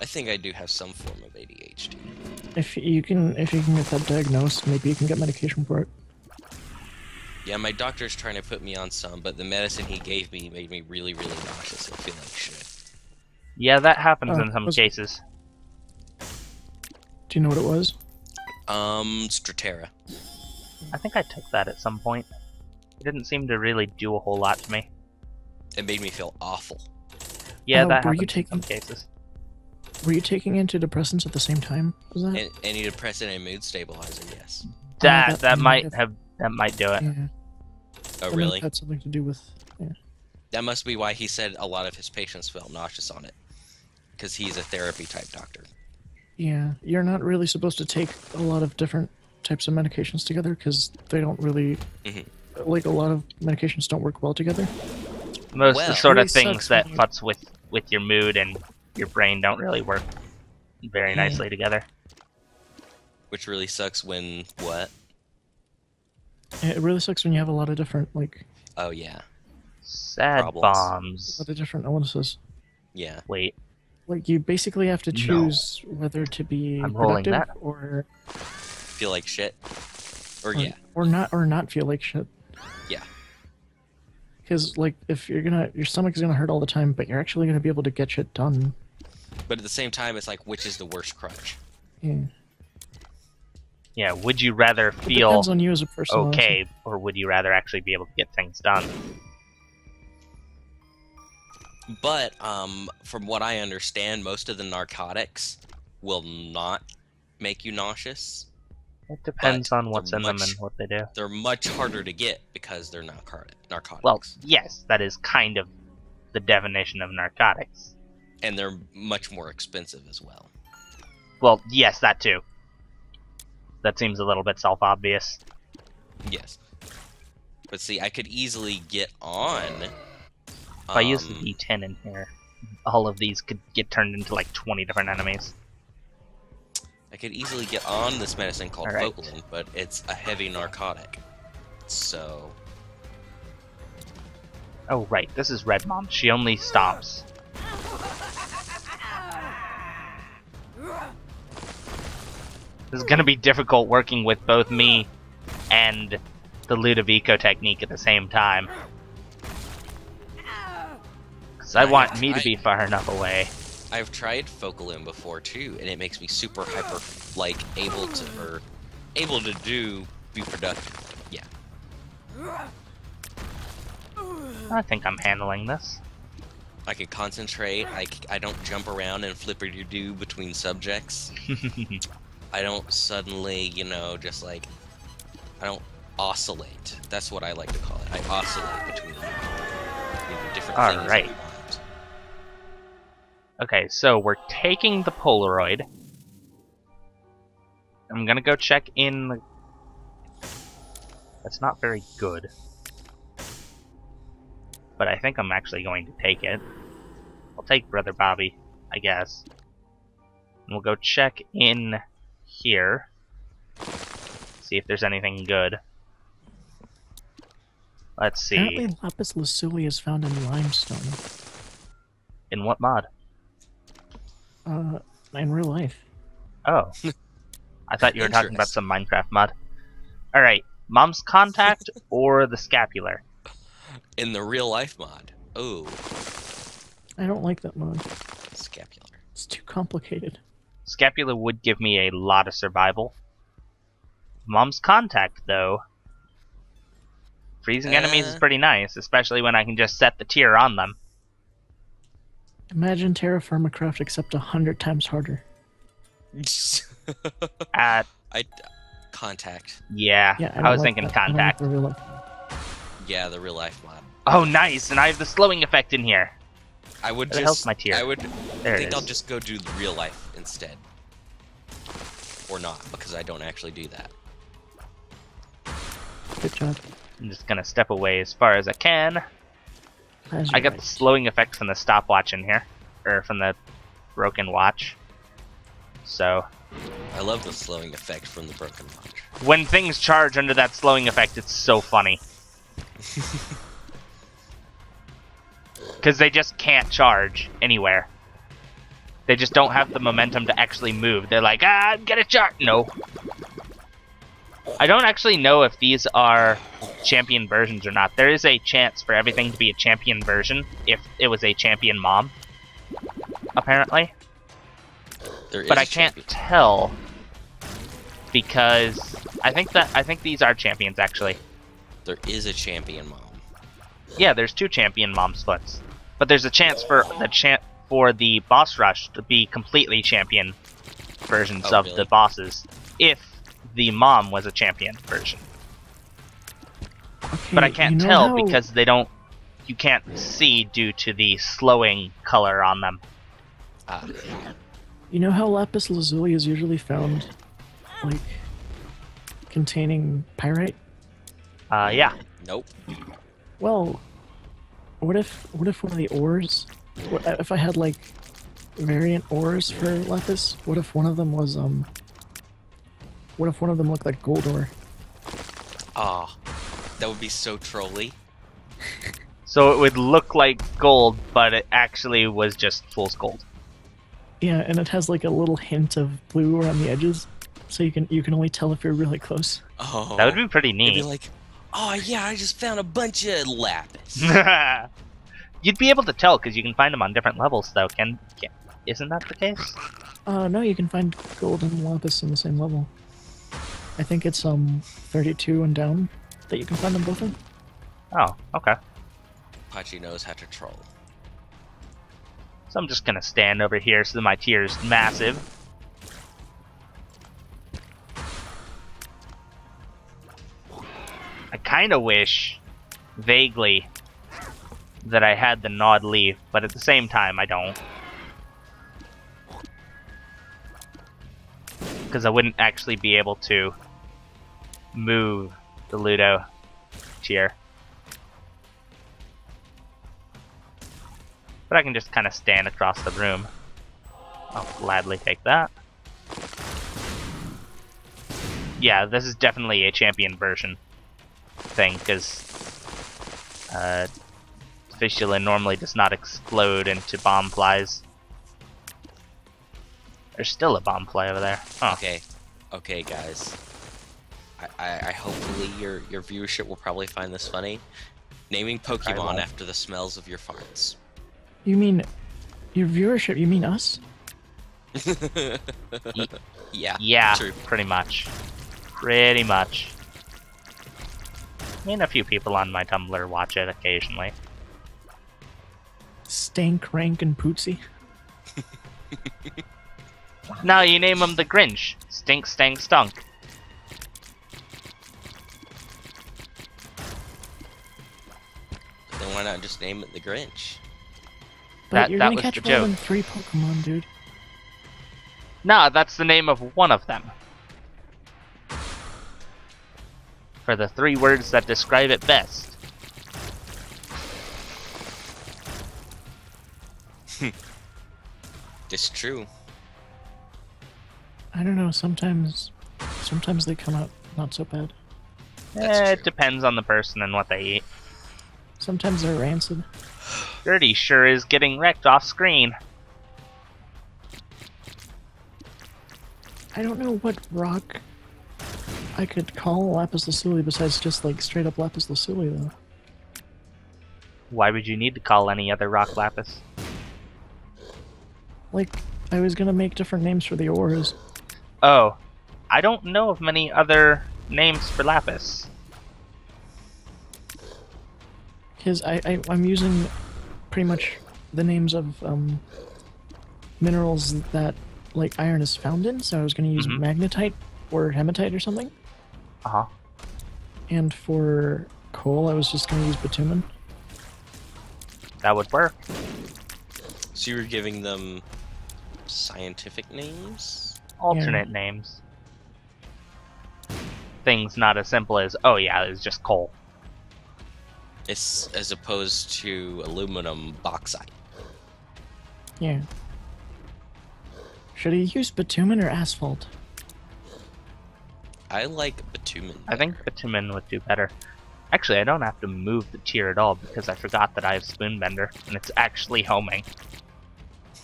Speaker 2: I think I do have some form of ADHD.
Speaker 3: If you can get that diagnosed, maybe you can get medication for it.
Speaker 2: Yeah, my doctor's trying to put me on some, but the medicine he gave me made me really, really nauseous and feel like shit.
Speaker 1: Yeah, that happens
Speaker 3: Oh,
Speaker 1: in some
Speaker 3: was-
Speaker 1: cases.
Speaker 3: Do you know what it was?
Speaker 2: Stratera.
Speaker 1: I think I took that at some point. It didn't seem to really do a whole lot to me.
Speaker 2: It made me feel awful.
Speaker 1: Yeah, that
Speaker 3: were
Speaker 1: happens
Speaker 3: you
Speaker 1: in some
Speaker 3: taking
Speaker 1: cases.
Speaker 3: Were you taking antidepressants at the same time? Was that?
Speaker 2: Antidepressant and mood stabilizer, yes.
Speaker 1: That might
Speaker 3: have.
Speaker 1: have that might do it.
Speaker 3: Yeah,
Speaker 2: Oh,
Speaker 3: that might
Speaker 2: really?
Speaker 3: have had something to do with. Yeah.
Speaker 2: That must be why he said a lot of his patients felt nauseous on it. Because he's a therapy type doctor.
Speaker 3: Yeah, you're not really supposed to take a lot of different types of medications together because they don't really. Like a lot of medications don't work well together.
Speaker 1: Most
Speaker 2: Well,
Speaker 1: the sort
Speaker 3: really
Speaker 1: of things
Speaker 3: sucks
Speaker 1: that
Speaker 3: when you-
Speaker 1: futz with your mood and your brain don't really work very
Speaker 3: Yeah.
Speaker 1: nicely together.
Speaker 2: Which really sucks when what?
Speaker 3: It really sucks when you have a lot of different
Speaker 2: Oh, yeah.
Speaker 1: Sad
Speaker 2: Problems.
Speaker 1: bombs.
Speaker 3: a lot of different illnesses.
Speaker 2: Yeah.
Speaker 1: Wait,
Speaker 3: Like you basically have to
Speaker 1: No.
Speaker 3: choose whether to be
Speaker 1: I'm rolling
Speaker 3: productive
Speaker 1: that.
Speaker 2: Feel like shit? Or yeah.
Speaker 3: or not feel like shit.
Speaker 2: Yeah.
Speaker 3: Because like if your stomach is gonna hurt all the time, but you're actually gonna be able to get shit done.
Speaker 2: But at the same time, it's like, which is the worst crutch?
Speaker 3: Yeah.
Speaker 1: yeah, would you rather
Speaker 3: It
Speaker 1: feel
Speaker 3: depends on you as a person. honestly.
Speaker 1: okay, or would you rather actually be able to get things done?
Speaker 2: But, from what I understand, most of the narcotics will not make you nauseous.
Speaker 1: It depends on what's
Speaker 2: they're
Speaker 1: in them
Speaker 2: much-
Speaker 1: and what they do.
Speaker 2: They're much harder to get because they're narcotics.
Speaker 1: Well, yes, that is kind of the definition of narcotics.
Speaker 2: And they're much more expensive as well.
Speaker 1: Well, yes, that too. That seems a little bit self-obvious.
Speaker 2: Yes. But see, I could easily get on...
Speaker 1: If I use the D10 in here, all of these could get turned into like 20 different enemies.
Speaker 2: I could easily get on this medicine called
Speaker 1: Alright.
Speaker 2: Vocalin, but it's a heavy narcotic. So...
Speaker 1: Oh, right, this is Red Mom. She only stops. This is gonna be difficult working with both me and the Ludovico technique at the same time. Because I want me to be far enough away.
Speaker 2: I've tried Vocalin before too, and it makes me super hyper, like, able to be productive. Yeah.
Speaker 1: I think I'm handling this.
Speaker 2: I can concentrate, I don't jump around and flipper-doo between subjects. I don't suddenly, you know, just like, I don't oscillate. That's what I like to call it. I oscillate between, different things.
Speaker 1: Alright.
Speaker 2: at times.
Speaker 1: Okay, so we're taking the Polaroid. I'm gonna go check in the... That's not very good. But I think I'm actually going to take it. I'll take Brother Bobby, I guess. And we'll go check in here. See if there's anything good. Let's see.
Speaker 3: Apparently, lapis lazuli is found in limestone.
Speaker 1: In what mod?
Speaker 3: In real life.
Speaker 1: Oh. I thought you were talking about some Minecraft mod. Alright, Mom's Contact or the Scapular?
Speaker 2: In the real life mod. Oh,
Speaker 3: I don't like that mod.
Speaker 2: scapular.
Speaker 3: It's too complicated.
Speaker 1: Scapular would give me a lot of survival. Mom's Contact, though. Freezing enemies is pretty nice, especially when I can just set the tier on them.
Speaker 3: Imagine Terra Firmacraft except 100 times harder.
Speaker 1: At
Speaker 2: Contact.
Speaker 1: yeah,
Speaker 3: Yeah,
Speaker 1: I was
Speaker 3: don't like
Speaker 1: thinking
Speaker 3: that. I don't like
Speaker 1: Contact.
Speaker 3: the real life.
Speaker 2: Yeah, the real life mod.
Speaker 1: Oh, nice, and I have the slowing effect in here.
Speaker 2: I would
Speaker 1: Where the hell's
Speaker 2: just.
Speaker 1: my tier?
Speaker 2: I would.
Speaker 1: There
Speaker 2: I
Speaker 1: it
Speaker 2: think I'll
Speaker 1: is.
Speaker 2: just go do the real life instead. Or not, because I don't actually do that.
Speaker 3: Good job.
Speaker 1: I'm just gonna step away as far as I can.
Speaker 3: That's
Speaker 1: I got
Speaker 3: right.
Speaker 1: the slowing effect from the stopwatch in here, or from the broken watch. So
Speaker 2: I love the slowing effect from the broken watch.
Speaker 1: when things charge under that slowing effect, it's so funny. Because they just can't charge anywhere. They just don't have the momentum to actually move. They're like, I'm gonna charge. No. I don't actually know if these are champion versions or not. There is a chance for everything to be a champion version if it was a champion mom. Apparently.
Speaker 2: There is
Speaker 1: But
Speaker 2: a
Speaker 1: I can't
Speaker 2: champion.
Speaker 1: tell because I think these are champions actually.
Speaker 2: There is a champion mom.
Speaker 1: Yeah, there's two champion mom splits. But there's a chance for the boss rush to be completely champion versions of
Speaker 2: really?
Speaker 1: the bosses if the mom was a champion version.
Speaker 3: Okay,
Speaker 1: But I can't
Speaker 3: you know
Speaker 1: tell
Speaker 3: how-
Speaker 1: because they don't. You can't see due to the slowing color on them.
Speaker 3: You know how lapis lazuli is usually found, like, containing pyrite?
Speaker 1: Yeah.
Speaker 2: Nope.
Speaker 3: Well, what if one of the ores, if I had like variant ores for lapis, what if one of them was what if one of them looked like gold ore?
Speaker 2: Ah, that would be so trolly.
Speaker 1: So it would look like gold, but it actually was just fool's gold.
Speaker 3: Yeah, and it has like a little hint of blue around the edges, so you can only tell if you're really close.
Speaker 2: Oh,
Speaker 1: That would be pretty
Speaker 2: It'd
Speaker 1: neat.
Speaker 2: be like, oh yeah, I just found a bunch of lapis.
Speaker 1: You'd be able to tell because you can find them on different levels, though. Isn't that the case?
Speaker 3: No, you can find gold and lapis in the same level. I think it's 32 and down that you can find them both in.
Speaker 1: Oh, okay.
Speaker 2: Pachi knows how to troll.
Speaker 1: So I'm just gonna stand over here so that my tier is massive. I kind of wish, vaguely, that I had the gnawed leaf, but at the same time I don't. Because I wouldn't actually be able to move the Ludo tier. But I can just kind of stand across the room. I'll gladly take that. Yeah, this is definitely a champion version thing, because Fistula normally does not explode into bomb flies. There's still a bomb fly over there. Oh.
Speaker 2: Okay, guys. I hopefully your viewership will probably find this funny. Naming Pokemon
Speaker 1: won't.
Speaker 2: after the smells of your farts.
Speaker 3: You mean your viewership? You mean us?
Speaker 2: Yeah.
Speaker 1: Yeah,
Speaker 2: True.
Speaker 1: pretty much. Pretty much. I mean, a few people on my Tumblr watch it occasionally.
Speaker 3: Stank, Rank, and Pootsy.
Speaker 1: No, you name him the Grinch. Stink, stank, stunk.
Speaker 2: Then why not just name it the Grinch?
Speaker 3: But you're
Speaker 1: that
Speaker 3: gonna
Speaker 1: was
Speaker 3: catch
Speaker 1: the
Speaker 3: more
Speaker 1: joke.
Speaker 3: than 3 Pokemon, dude.
Speaker 1: No, that's the name of one of them. For the 3 words that describe it best.
Speaker 2: It's true.
Speaker 3: I don't know. Sometimes they come out not so bad.
Speaker 2: That's
Speaker 1: It
Speaker 2: true.
Speaker 1: depends on the person and what they eat.
Speaker 3: Sometimes they're rancid.
Speaker 1: Gertie sure is getting wrecked off screen.
Speaker 3: I don't know what rock I could call lapis lazuli besides just like straight up lapis lazuli though.
Speaker 1: Why would you need to call any other rock lapis?
Speaker 3: Like I was gonna make different names for the ores.
Speaker 1: Oh, I don't know of many other names for lapis.
Speaker 3: Because I'm using pretty much the names of minerals that like iron is found in, so I was gonna use magnetite or hematite or something.
Speaker 1: Uh-huh.
Speaker 3: And for coal I was just gonna use bitumen.
Speaker 1: That would work.
Speaker 2: So you were giving them scientific names?
Speaker 1: Alternate names. Things not as simple as, oh yeah, it's just coal.
Speaker 2: It's as opposed to aluminum bauxite.
Speaker 3: Yeah. Should I use bitumen or asphalt?
Speaker 2: I like bitumen.
Speaker 1: I think bitumen would do better. Actually, I don't have to move the tier at all because I forgot that I have Spoonbender, and it's actually homing.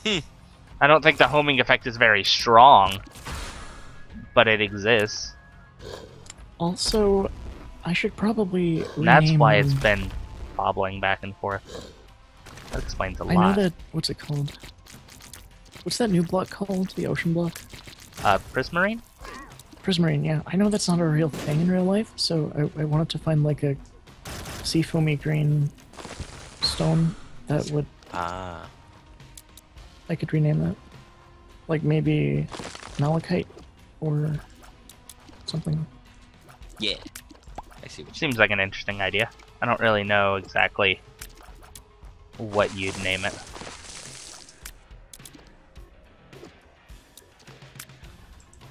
Speaker 1: I don't think the homing effect is very strong, but it exists.
Speaker 3: Also, I should probably rename
Speaker 1: And that's why it's
Speaker 3: them.
Speaker 1: been bobbling back and forth. That explains a
Speaker 3: I know
Speaker 1: lot.
Speaker 3: that. What's it called? What's that new block called? The ocean block?
Speaker 1: Prismarine?
Speaker 3: Prismarine, yeah. I know that's not a real thing in real life, so I wanted to find like a seafoamy green stone that would
Speaker 2: Ah.
Speaker 3: I could rename that. Like maybe Malachite or something.
Speaker 2: Yeah. I see what you
Speaker 1: Seems like an interesting idea. I don't really know exactly what you'd name it.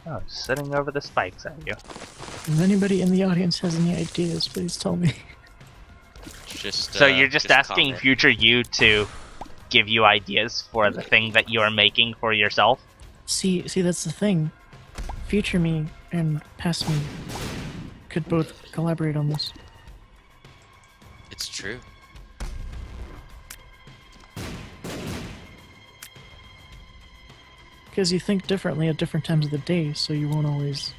Speaker 1: Oh, sitting over the spikes at you.
Speaker 3: If anybody in the audience has any ideas, please tell me.
Speaker 2: Just,
Speaker 1: So you're just asking
Speaker 2: comment.
Speaker 1: future you to give you ideas for the thing that you're making for yourself?
Speaker 3: See, that's the thing. Future me and past me could both collaborate on this.
Speaker 2: It's true.
Speaker 3: Because you think differently at different times of the day, so you won't always.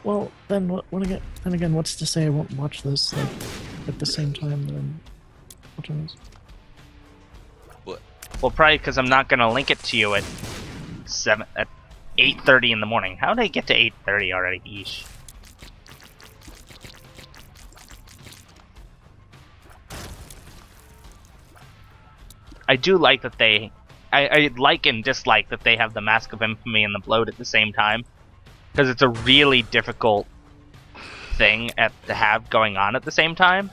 Speaker 3: Well, then then again, what's to say I won't watch this like at the same time that I'm watching this?
Speaker 2: What?
Speaker 1: Well, probably because I'm not gonna link it to you at 8:30 in the morning. How did I get to 8:30 already? Yeesh. I do like that they. I like and dislike that they have the Mask of Infamy and the Bloat at the same time, because it's a really difficult thing to have going on at the same time.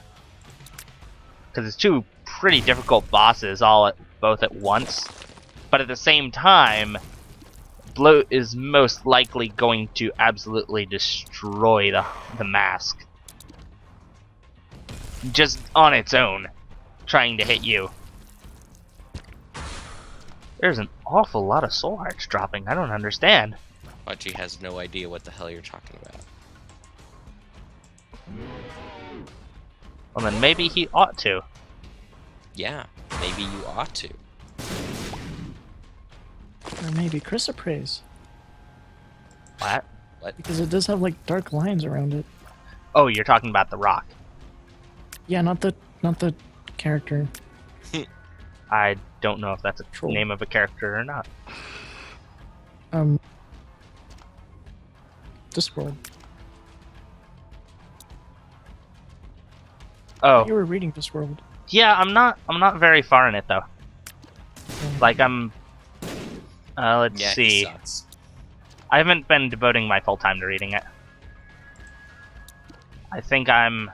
Speaker 1: Because it's two pretty difficult bosses both at once, but at the same time, Bloat is most likely going to absolutely destroy the mask. Just on its own, trying to hit you. There's an awful lot of soul hearts dropping. I don't understand.
Speaker 2: Budgie has no idea what the hell you're talking about.
Speaker 1: Well, then maybe he ought to.
Speaker 2: Yeah, maybe you ought to.
Speaker 3: Or maybe Chrysoprase,
Speaker 1: What?
Speaker 2: What?
Speaker 3: because it does have like dark lines around it.
Speaker 1: Oh, you're talking about the rock.
Speaker 3: Yeah, not the character.
Speaker 1: I don't know if that's a
Speaker 3: Troll.
Speaker 1: name of a character or not.
Speaker 3: Discworld.
Speaker 1: Oh,
Speaker 3: You were reading Discworld.
Speaker 1: yeah. I'm not very far in it though. Like I'm. Let's
Speaker 2: Yeah,
Speaker 1: see.
Speaker 2: he sucks.
Speaker 1: I haven't been devoting my full time to reading it. I think I'm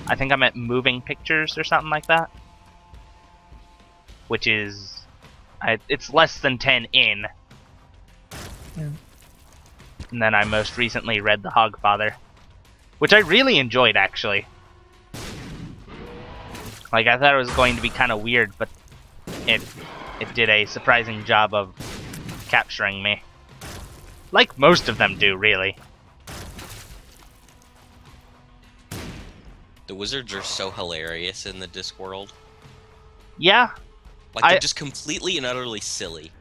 Speaker 1: at moving pictures or something like that. Which is, it's less than 10 in.
Speaker 3: Yeah.
Speaker 1: And then I most recently read The Hogfather, which I really enjoyed actually. Like I thought it was going to be kind of weird, but it did a surprising job of capturing me. Like most of them do, really.
Speaker 2: The wizards are so hilarious in the Discworld.
Speaker 1: Yeah,
Speaker 2: Like, they're just completely and utterly silly.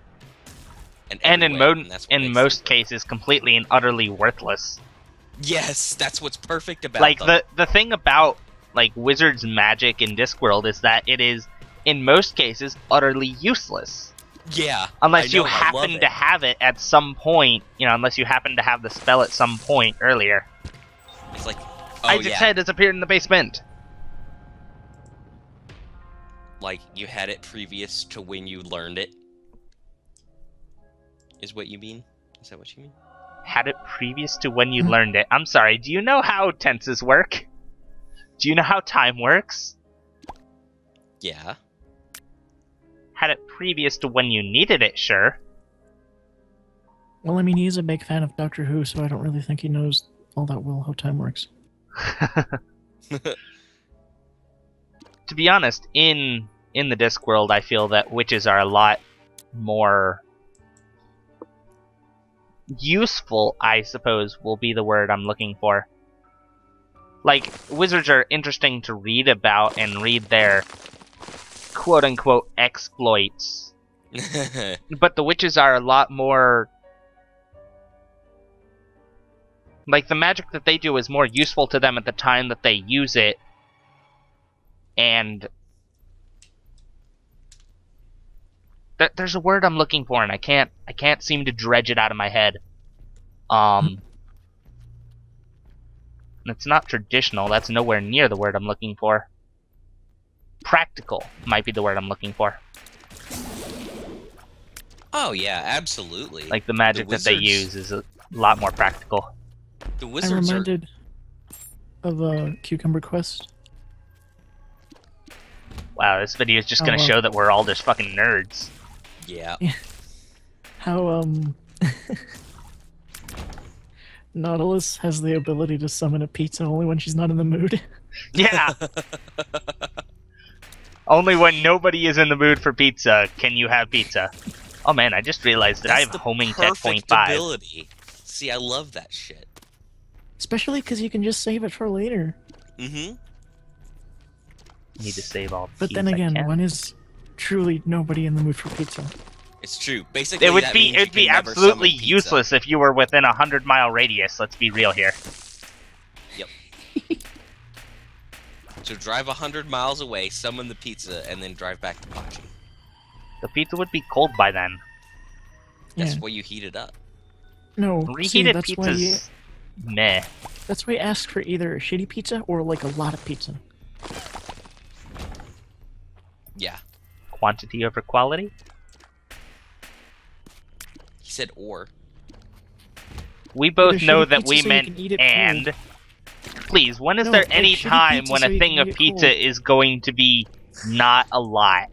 Speaker 1: and
Speaker 2: every
Speaker 1: in
Speaker 2: way, and that's what
Speaker 1: in
Speaker 2: makes
Speaker 1: most
Speaker 2: them great.
Speaker 1: cases, completely and utterly worthless.
Speaker 2: Yes, that's what's perfect about
Speaker 1: Like
Speaker 2: them.
Speaker 1: the thing about like wizards' magic in Discworld is that it is in most cases utterly useless.
Speaker 2: Yeah.
Speaker 1: Unless
Speaker 2: I
Speaker 1: you
Speaker 2: know, I love
Speaker 1: happen
Speaker 2: it.
Speaker 1: to have it at some point, unless you happen to have the spell at some point earlier.
Speaker 2: It's like,
Speaker 1: Isaac's head has appeared in the basement.
Speaker 2: Like, you had it previous to when you learned it. Is what you mean? Is that what you mean?
Speaker 1: Had it previous to when you learned it. I'm sorry, do you know how tenses work? Do you know how time works?
Speaker 2: Yeah.
Speaker 1: Had it previous to when you needed it, sure.
Speaker 3: Well, I mean, he's a big fan of Doctor Who, so I don't really think he knows all that well how time works.
Speaker 1: To be honest, in the Discworld, I feel that witches are a lot more useful, I suppose, will be the word I'm looking for. Like, wizards are interesting to read about and read their quote-unquote exploits. But the witches are a lot more... Like, the magic that they do is more useful to them at the time that they use it. And... There's a word I'm looking for, and I can't seem to dredge it out of my head. It's not traditional. That's nowhere near the word I'm looking for. practical might be the word I'm looking for.
Speaker 2: Oh yeah, absolutely.
Speaker 1: Like the magic that they use is a lot more practical.
Speaker 2: The
Speaker 3: I'm
Speaker 2: wizards are...
Speaker 3: reminded of Cucumber Quest.
Speaker 1: Wow, this video is just gonna
Speaker 3: well.
Speaker 1: show that we're all just fucking nerds.
Speaker 2: Yeah.
Speaker 3: How Nautilus has the ability to summon a pizza only when she's not in the mood.
Speaker 1: Yeah. Only when nobody is in the mood for pizza can you have pizza. Oh man, I just realized that I have homing tech
Speaker 2: perfect
Speaker 1: 0.5.
Speaker 2: ability. See, I love that shit.
Speaker 3: Especially because you can just save it for later.
Speaker 2: Mm-hmm.
Speaker 1: Need to save all.
Speaker 3: But
Speaker 1: keys
Speaker 3: then
Speaker 1: I
Speaker 3: again,
Speaker 1: can.
Speaker 3: when is truly nobody in the mood for pizza?
Speaker 2: It's true. Basically,
Speaker 1: It would
Speaker 2: that
Speaker 1: be
Speaker 2: means you
Speaker 1: it'd be
Speaker 2: can never
Speaker 1: absolutely
Speaker 2: summon pizza.
Speaker 1: useless if you were within a 100-mile radius. Let's be real here.
Speaker 2: Yep. So drive 100 miles away, summon the pizza, and then drive back to Pachi.
Speaker 1: The pizza would be cold by then.
Speaker 2: That's
Speaker 3: Yeah.
Speaker 2: why you heat it up.
Speaker 3: No, see,
Speaker 1: Reheated
Speaker 3: that's why
Speaker 1: pizza's meh.
Speaker 3: that's why you ask for either a shitty pizza or like a lot of pizza.
Speaker 2: Yeah.
Speaker 1: Quantity over quality.
Speaker 2: He said or.
Speaker 1: We both
Speaker 3: Either
Speaker 1: know
Speaker 3: shitty
Speaker 1: that
Speaker 3: pizza
Speaker 1: we
Speaker 3: so you
Speaker 1: meant
Speaker 3: can eat it
Speaker 1: and.
Speaker 3: cold.
Speaker 1: Please, when is
Speaker 3: No,
Speaker 1: there
Speaker 3: like
Speaker 1: any
Speaker 3: shitty
Speaker 1: time
Speaker 3: pizza
Speaker 1: when
Speaker 3: so
Speaker 1: a
Speaker 3: you
Speaker 1: thing
Speaker 3: can
Speaker 1: of
Speaker 3: eat it
Speaker 1: pizza
Speaker 3: cold.
Speaker 1: is going to be not a lot?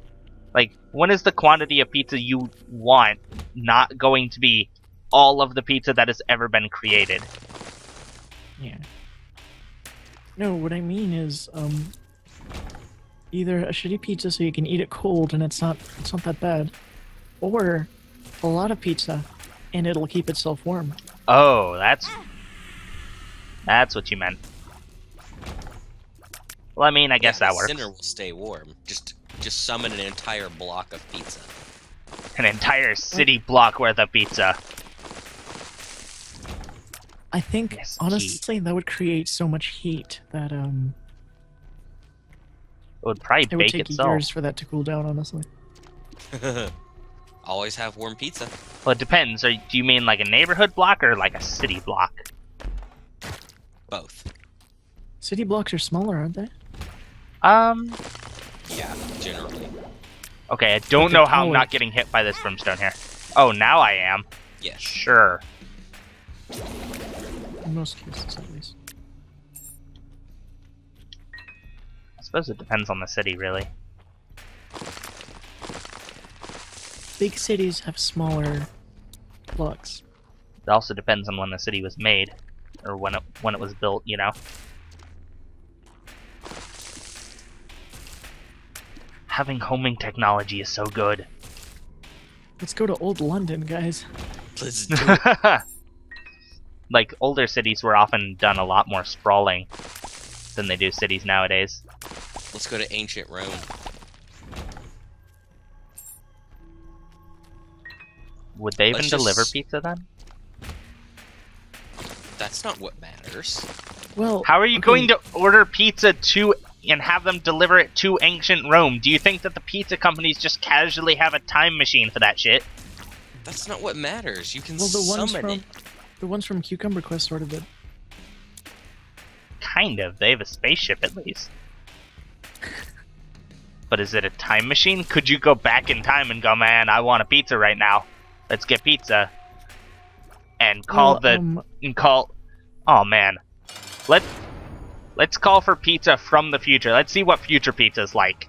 Speaker 1: Like, when is the quantity of pizza you want not going to be all of the pizza that has ever been created?
Speaker 3: Yeah. No, what I mean is, either a shitty pizza so you can eat it cold and it's not that bad, or a lot of pizza and it'll keep itself warm.
Speaker 1: Oh, that's what you meant. Well, I mean, I guess
Speaker 2: Yeah,
Speaker 1: that
Speaker 2: the
Speaker 1: works.
Speaker 2: Sinner will stay warm. Just summon an entire block of pizza.
Speaker 1: An entire city block worth of pizza.
Speaker 3: I think,
Speaker 1: Yes,
Speaker 3: honestly, that would create so much heat that,
Speaker 1: It would probably
Speaker 3: it would
Speaker 1: bake
Speaker 3: take
Speaker 1: itself.
Speaker 3: years for that to cool down, honestly.
Speaker 2: Always have warm pizza.
Speaker 1: Well, it depends. Do you mean like a neighborhood block or like a city block?
Speaker 2: Both.
Speaker 3: City blocks are smaller, aren't they?
Speaker 2: Yeah, generally.
Speaker 1: Okay, I don't
Speaker 3: But
Speaker 1: know
Speaker 3: they're
Speaker 1: how I'm
Speaker 3: taller.
Speaker 1: not getting hit by this brimstone here. Oh, now I am.
Speaker 2: Yes.
Speaker 1: Sure.
Speaker 3: In most cases, at least.
Speaker 1: I suppose it depends on the city, really.
Speaker 3: Big cities have smaller blocks.
Speaker 1: It also depends on when the city was made, or when it was built. You know. Having homing technology is so good.
Speaker 3: Let's go to old London, guys.
Speaker 2: Let's do it.
Speaker 1: Like, older cities were often done a lot more sprawling than they do cities nowadays.
Speaker 2: Let's go to ancient Rome.
Speaker 1: Would they even
Speaker 2: Let's
Speaker 1: deliver
Speaker 2: just-
Speaker 1: pizza then?
Speaker 2: That's not what matters.
Speaker 3: Well,
Speaker 1: How are you
Speaker 3: okay,
Speaker 1: going to order pizza to and have them deliver it to ancient Rome? Do you think that the pizza companies just casually have a time machine for that shit?
Speaker 2: That's not what matters. You can
Speaker 3: Well,
Speaker 2: summon it.
Speaker 3: the ones from Cucumber Quest sort of did.
Speaker 1: Kind of. They have a spaceship at least. But is it a time machine? Could you go back in time and go, man, I want a pizza right now. Let's get pizza. And call oh man. Let's call for pizza from the future. Let's see what future pizza is like.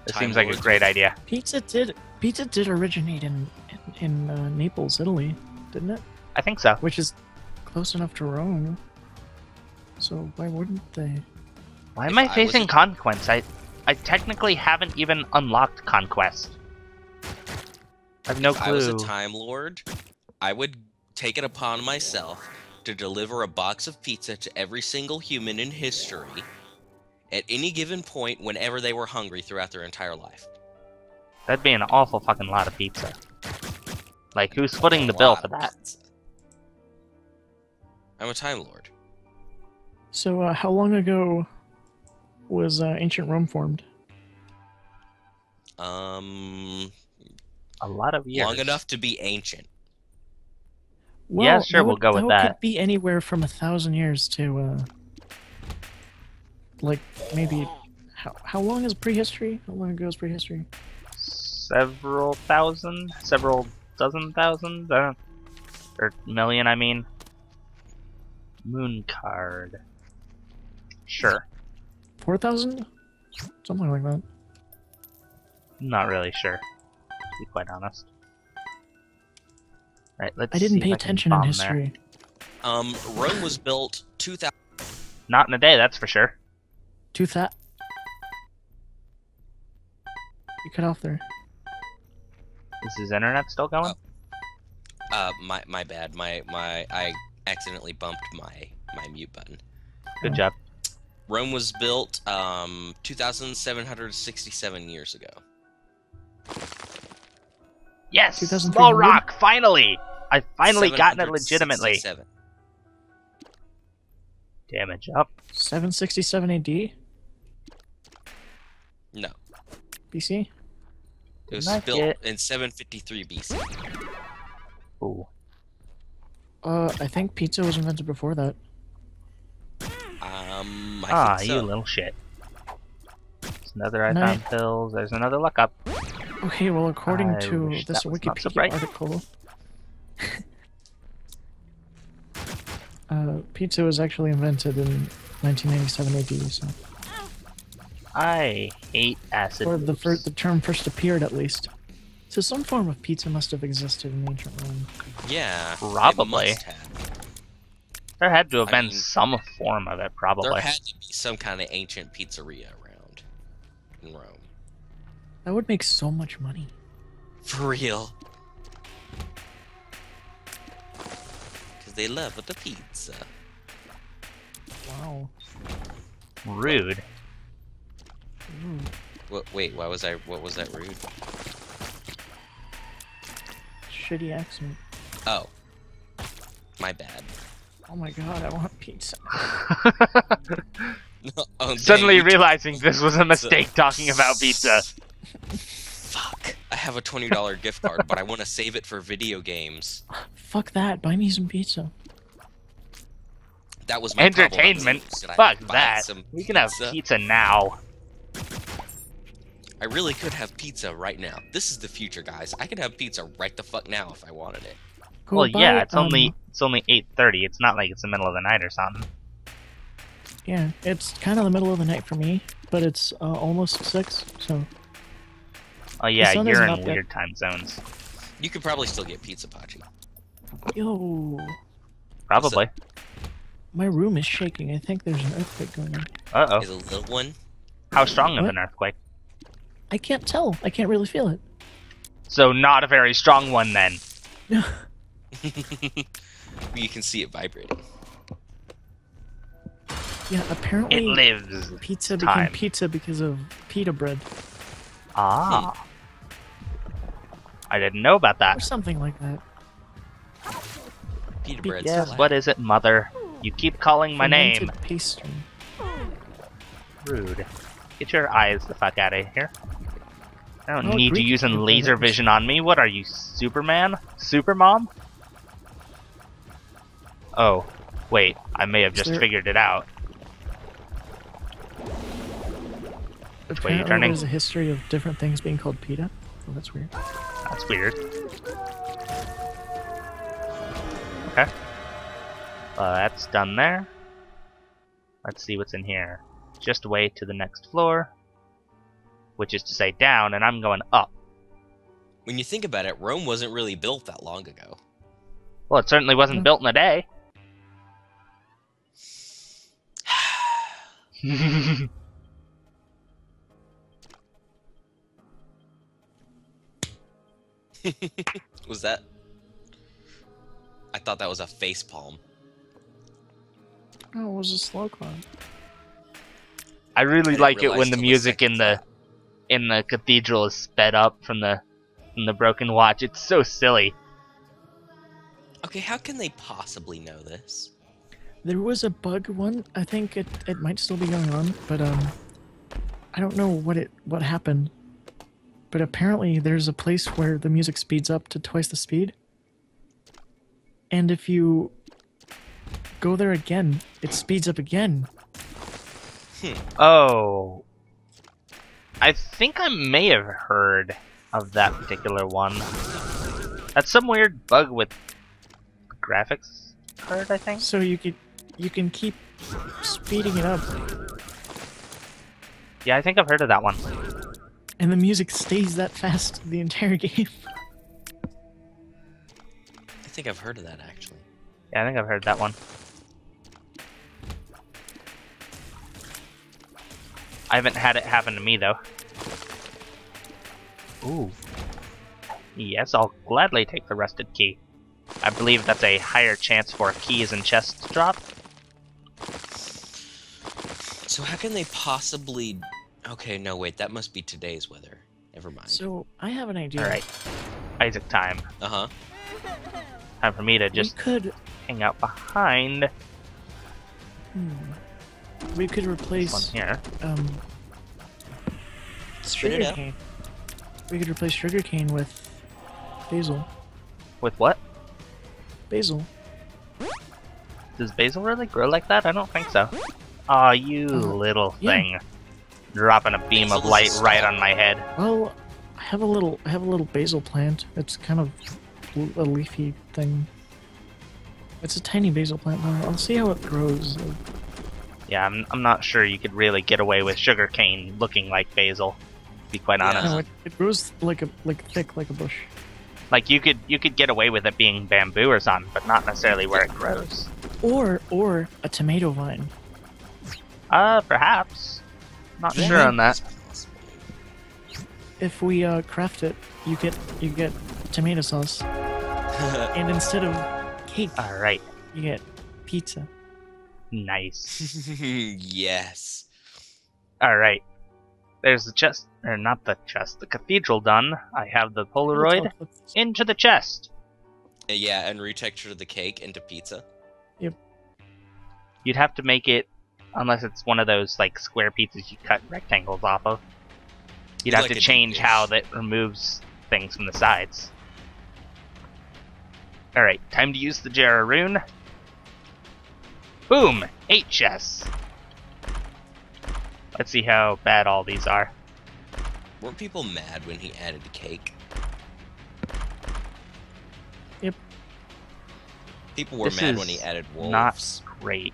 Speaker 1: This
Speaker 2: Time
Speaker 1: seems like a
Speaker 2: Lords.
Speaker 3: Oh,
Speaker 1: great idea.
Speaker 3: Pizza did originate in Naples, Italy, didn't it?
Speaker 1: I think so.
Speaker 3: Which is close enough to Rome. So why wouldn't they?
Speaker 1: Why
Speaker 2: If
Speaker 1: am I
Speaker 2: I was
Speaker 1: facing
Speaker 2: a-
Speaker 1: Conquest? I technically haven't even unlocked Conquest. I have no
Speaker 2: If I was a
Speaker 1: clue.
Speaker 2: Time Lord, I would take it upon myself to deliver a box of pizza to every single human in history at any given point whenever they were hungry throughout their entire life.
Speaker 1: That'd be an awful fucking lot of pizza. Like, who's footing the bill for that?
Speaker 2: I'm a Time Lord.
Speaker 3: So how long ago was ancient Rome formed?
Speaker 1: A lot of years.
Speaker 2: Long enough to be ancient.
Speaker 3: Well,
Speaker 1: Yeah, sure,
Speaker 3: that
Speaker 1: we'll go with
Speaker 3: Could
Speaker 1: that.
Speaker 3: be anywhere from 1,000 years to like maybe how long is prehistory? How long ago is prehistory?
Speaker 1: Several dozen thousand, or million, I mean. Moon card. Sure.
Speaker 3: 4,000? Something like that.
Speaker 1: Not really sure, to be quite honest. Right, let's
Speaker 3: I didn't
Speaker 1: see
Speaker 3: pay
Speaker 1: if I can
Speaker 3: attention in
Speaker 1: bomb
Speaker 3: history.
Speaker 2: Rome was built 2000.
Speaker 1: There. Not in a day, that's for sure.
Speaker 3: You cut off there.
Speaker 1: Is his internet still going?
Speaker 2: My bad. I accidentally bumped my mute button.
Speaker 1: Good job.
Speaker 2: Rome was built 2,767 years ago.
Speaker 1: Yes!
Speaker 3: 2300?
Speaker 1: Small rock, finally! I finally gotten it legitimately.
Speaker 2: 767.
Speaker 1: Damage up.
Speaker 3: 767 AD?
Speaker 2: No,
Speaker 3: BC?
Speaker 2: it was
Speaker 1: Not
Speaker 2: built
Speaker 1: yet.
Speaker 2: in 753 BC.
Speaker 1: Ooh.
Speaker 3: I think pizza was invented before that.
Speaker 2: I think so.
Speaker 1: You little shit. There's another I
Speaker 3: No.
Speaker 1: found pills. There's another luck up.
Speaker 3: Okay, well, according
Speaker 1: I
Speaker 3: to
Speaker 1: wish
Speaker 3: this
Speaker 1: that was not so
Speaker 3: Wikipedia
Speaker 1: bright.
Speaker 3: article, pizza was actually invented in 1997 AD, so...
Speaker 1: I hate acid.
Speaker 3: Or the
Speaker 1: moves.
Speaker 3: the term first appeared, at least. So some form of pizza must have existed in ancient Rome.
Speaker 2: Yeah,
Speaker 1: Probably.
Speaker 2: it must have.
Speaker 1: There had to have
Speaker 2: I
Speaker 1: been
Speaker 2: mean,
Speaker 1: some form of it, probably.
Speaker 2: There had to be some kind of ancient pizzeria around in Rome.
Speaker 3: That would make so much money.
Speaker 2: For real. Because they love the pizza.
Speaker 3: Wow.
Speaker 1: Rude.
Speaker 2: Wait, what was that rude?
Speaker 3: Shitty accent.
Speaker 2: Oh. My bad.
Speaker 3: Oh my god, I want pizza.
Speaker 2: Oh,
Speaker 1: Suddenly
Speaker 2: dang,
Speaker 1: realizing this was a mistake talking about pizza.
Speaker 2: Fuck. I have a $20 gift card, but I want to save it for video games.
Speaker 3: Fuck that, buy me some pizza.
Speaker 2: That was my problem.
Speaker 1: Entertainment?
Speaker 2: Should I
Speaker 1: Fuck
Speaker 2: buy
Speaker 1: that.
Speaker 2: some
Speaker 1: We can have
Speaker 2: pizza?
Speaker 1: pizza now.
Speaker 2: I really could have pizza right now. This is the future, guys. I could have pizza right the fuck now if I wanted it.
Speaker 3: Go
Speaker 1: Well,
Speaker 3: buy,
Speaker 1: yeah, it's only 8:30. It's not like it's the middle of the night or something.
Speaker 3: Yeah, it's kind of the middle of the night for me, but it's almost 6, so...
Speaker 1: Oh yeah,
Speaker 3: sun
Speaker 1: you're
Speaker 3: isn't
Speaker 1: in
Speaker 3: up yet.
Speaker 1: weird time zones.
Speaker 2: You could probably still get pizza, Pachi.
Speaker 3: Yo,
Speaker 1: Probably.
Speaker 3: my room is shaking. I think there's an earthquake going on.
Speaker 1: Uh
Speaker 2: Is
Speaker 1: oh.
Speaker 2: a little one?
Speaker 1: How strong of
Speaker 3: What?
Speaker 1: an earthquake?
Speaker 3: I can't tell. I can't really feel it.
Speaker 1: So not a very strong one then.
Speaker 2: You can see it vibrating.
Speaker 3: Yeah, apparently
Speaker 1: It lives.
Speaker 3: pizza
Speaker 1: time.
Speaker 3: became pizza because of pita bread
Speaker 1: Ah. I didn't know about
Speaker 3: or
Speaker 1: that.
Speaker 3: something like that.
Speaker 2: Pita
Speaker 3: Be-
Speaker 2: bread's
Speaker 3: yes,
Speaker 2: flat.
Speaker 1: What is it, mother? You keep calling my name.
Speaker 3: Fermented pastry.
Speaker 1: Rude. Get your eyes the fuck out of here. I don't
Speaker 3: Oh,
Speaker 1: need you
Speaker 3: Greek
Speaker 1: using
Speaker 3: people
Speaker 1: laser
Speaker 3: that was-
Speaker 1: vision on me. What are you, Superman? Supermom? Oh, wait. I may have just
Speaker 3: there-
Speaker 1: figured it out. Which way are you
Speaker 3: Apparently
Speaker 1: turning?
Speaker 3: there's a history of different things being called pita. Oh, that's weird.
Speaker 1: That's weird. Okay. Well, that's done there. Let's see what's in here. Just way to the next floor. Which is to say down, and I'm going up.
Speaker 2: When you think about it, Rome wasn't really built that long ago.
Speaker 1: Well, it certainly wasn't
Speaker 3: Yeah.
Speaker 1: built in a day.
Speaker 2: Was that? I thought that was a face palm.
Speaker 3: Oh, it was a slow climb.
Speaker 1: I really
Speaker 2: didn't
Speaker 1: like it
Speaker 2: realize
Speaker 1: when the
Speaker 2: till the
Speaker 1: music
Speaker 2: second
Speaker 1: in the cathedral is sped up from the broken watch. It's so silly.
Speaker 2: Okay, how can they possibly know this?
Speaker 3: There was a bug one. I think it might still be going on, but I don't know what happened. But apparently there's a place where the music speeds up to twice the speed. And if you go there again, it speeds up again.
Speaker 1: Oh. I think I may have heard of that particular one. That's some weird bug with the graphics card, I think.
Speaker 3: So you can keep speeding it up,
Speaker 1: Yeah, I think I've heard of that one.
Speaker 3: and the music stays that fast the entire game.
Speaker 2: I think I've heard of that actually.
Speaker 1: Yeah, I think I've heard that one. I haven't had it happen to me, though. Ooh. Yes, I'll gladly take the rusted key. I believe that's a higher chance for keys and chests to drop.
Speaker 2: So how can they possibly... Okay, no, wait, that must be today's weather. Never mind.
Speaker 3: So I have an idea.
Speaker 1: Alright. Isaac time.
Speaker 2: Uh-huh.
Speaker 1: Time for me to
Speaker 3: We
Speaker 1: just
Speaker 3: could
Speaker 1: hang out behind
Speaker 3: we could
Speaker 1: this one
Speaker 3: replace
Speaker 1: here.
Speaker 2: Spit it out.
Speaker 3: sugarcane. We could replace sugarcane with basil.
Speaker 1: With what?
Speaker 3: Basil.
Speaker 1: Does basil really grow like that? I don't think so. Aw, you little
Speaker 3: yeah.
Speaker 1: thing. Dropping a beam of
Speaker 2: Basil is
Speaker 1: light
Speaker 2: a
Speaker 1: right
Speaker 2: stalk.
Speaker 1: on my head.
Speaker 3: Well, I have a little basil plant. It's kind of a leafy thing. It's a tiny basil plant. I'll see how it grows.
Speaker 1: Yeah, I'm not sure you could really get away with sugarcane looking like basil, to be quite
Speaker 2: Yeah.
Speaker 1: honest.
Speaker 3: No, it grows like thick like a bush.
Speaker 1: Like you could get away with it being bamboo or something, but not necessarily where it grows.
Speaker 3: Or a tomato vine.
Speaker 1: Perhaps. Not
Speaker 3: Yeah.
Speaker 1: sure on that.
Speaker 3: If we craft it, you get tomato sauce, and instead of cake,
Speaker 1: Alright.
Speaker 3: you get pizza.
Speaker 1: Nice.
Speaker 2: Yes.
Speaker 1: Alright. There's the chest, or not the chest, the cathedral done. I have the Polaroid. Into the chest.
Speaker 2: Yeah, and retexture the cake into pizza.
Speaker 1: You'd have to make it, unless it's one of those like square pizzas you cut rectangles off of. You'd have
Speaker 2: Like
Speaker 1: to
Speaker 2: a
Speaker 1: change
Speaker 2: dish.
Speaker 1: how that removes things from the sides. Alright, time to use the Jera rune. Boom! 8 chests. Let's see how bad all these are.
Speaker 2: Weren't people mad when he added cake?
Speaker 3: Yep.
Speaker 2: People were
Speaker 1: This
Speaker 2: mad
Speaker 1: is
Speaker 2: when he added wolves.
Speaker 1: Not great.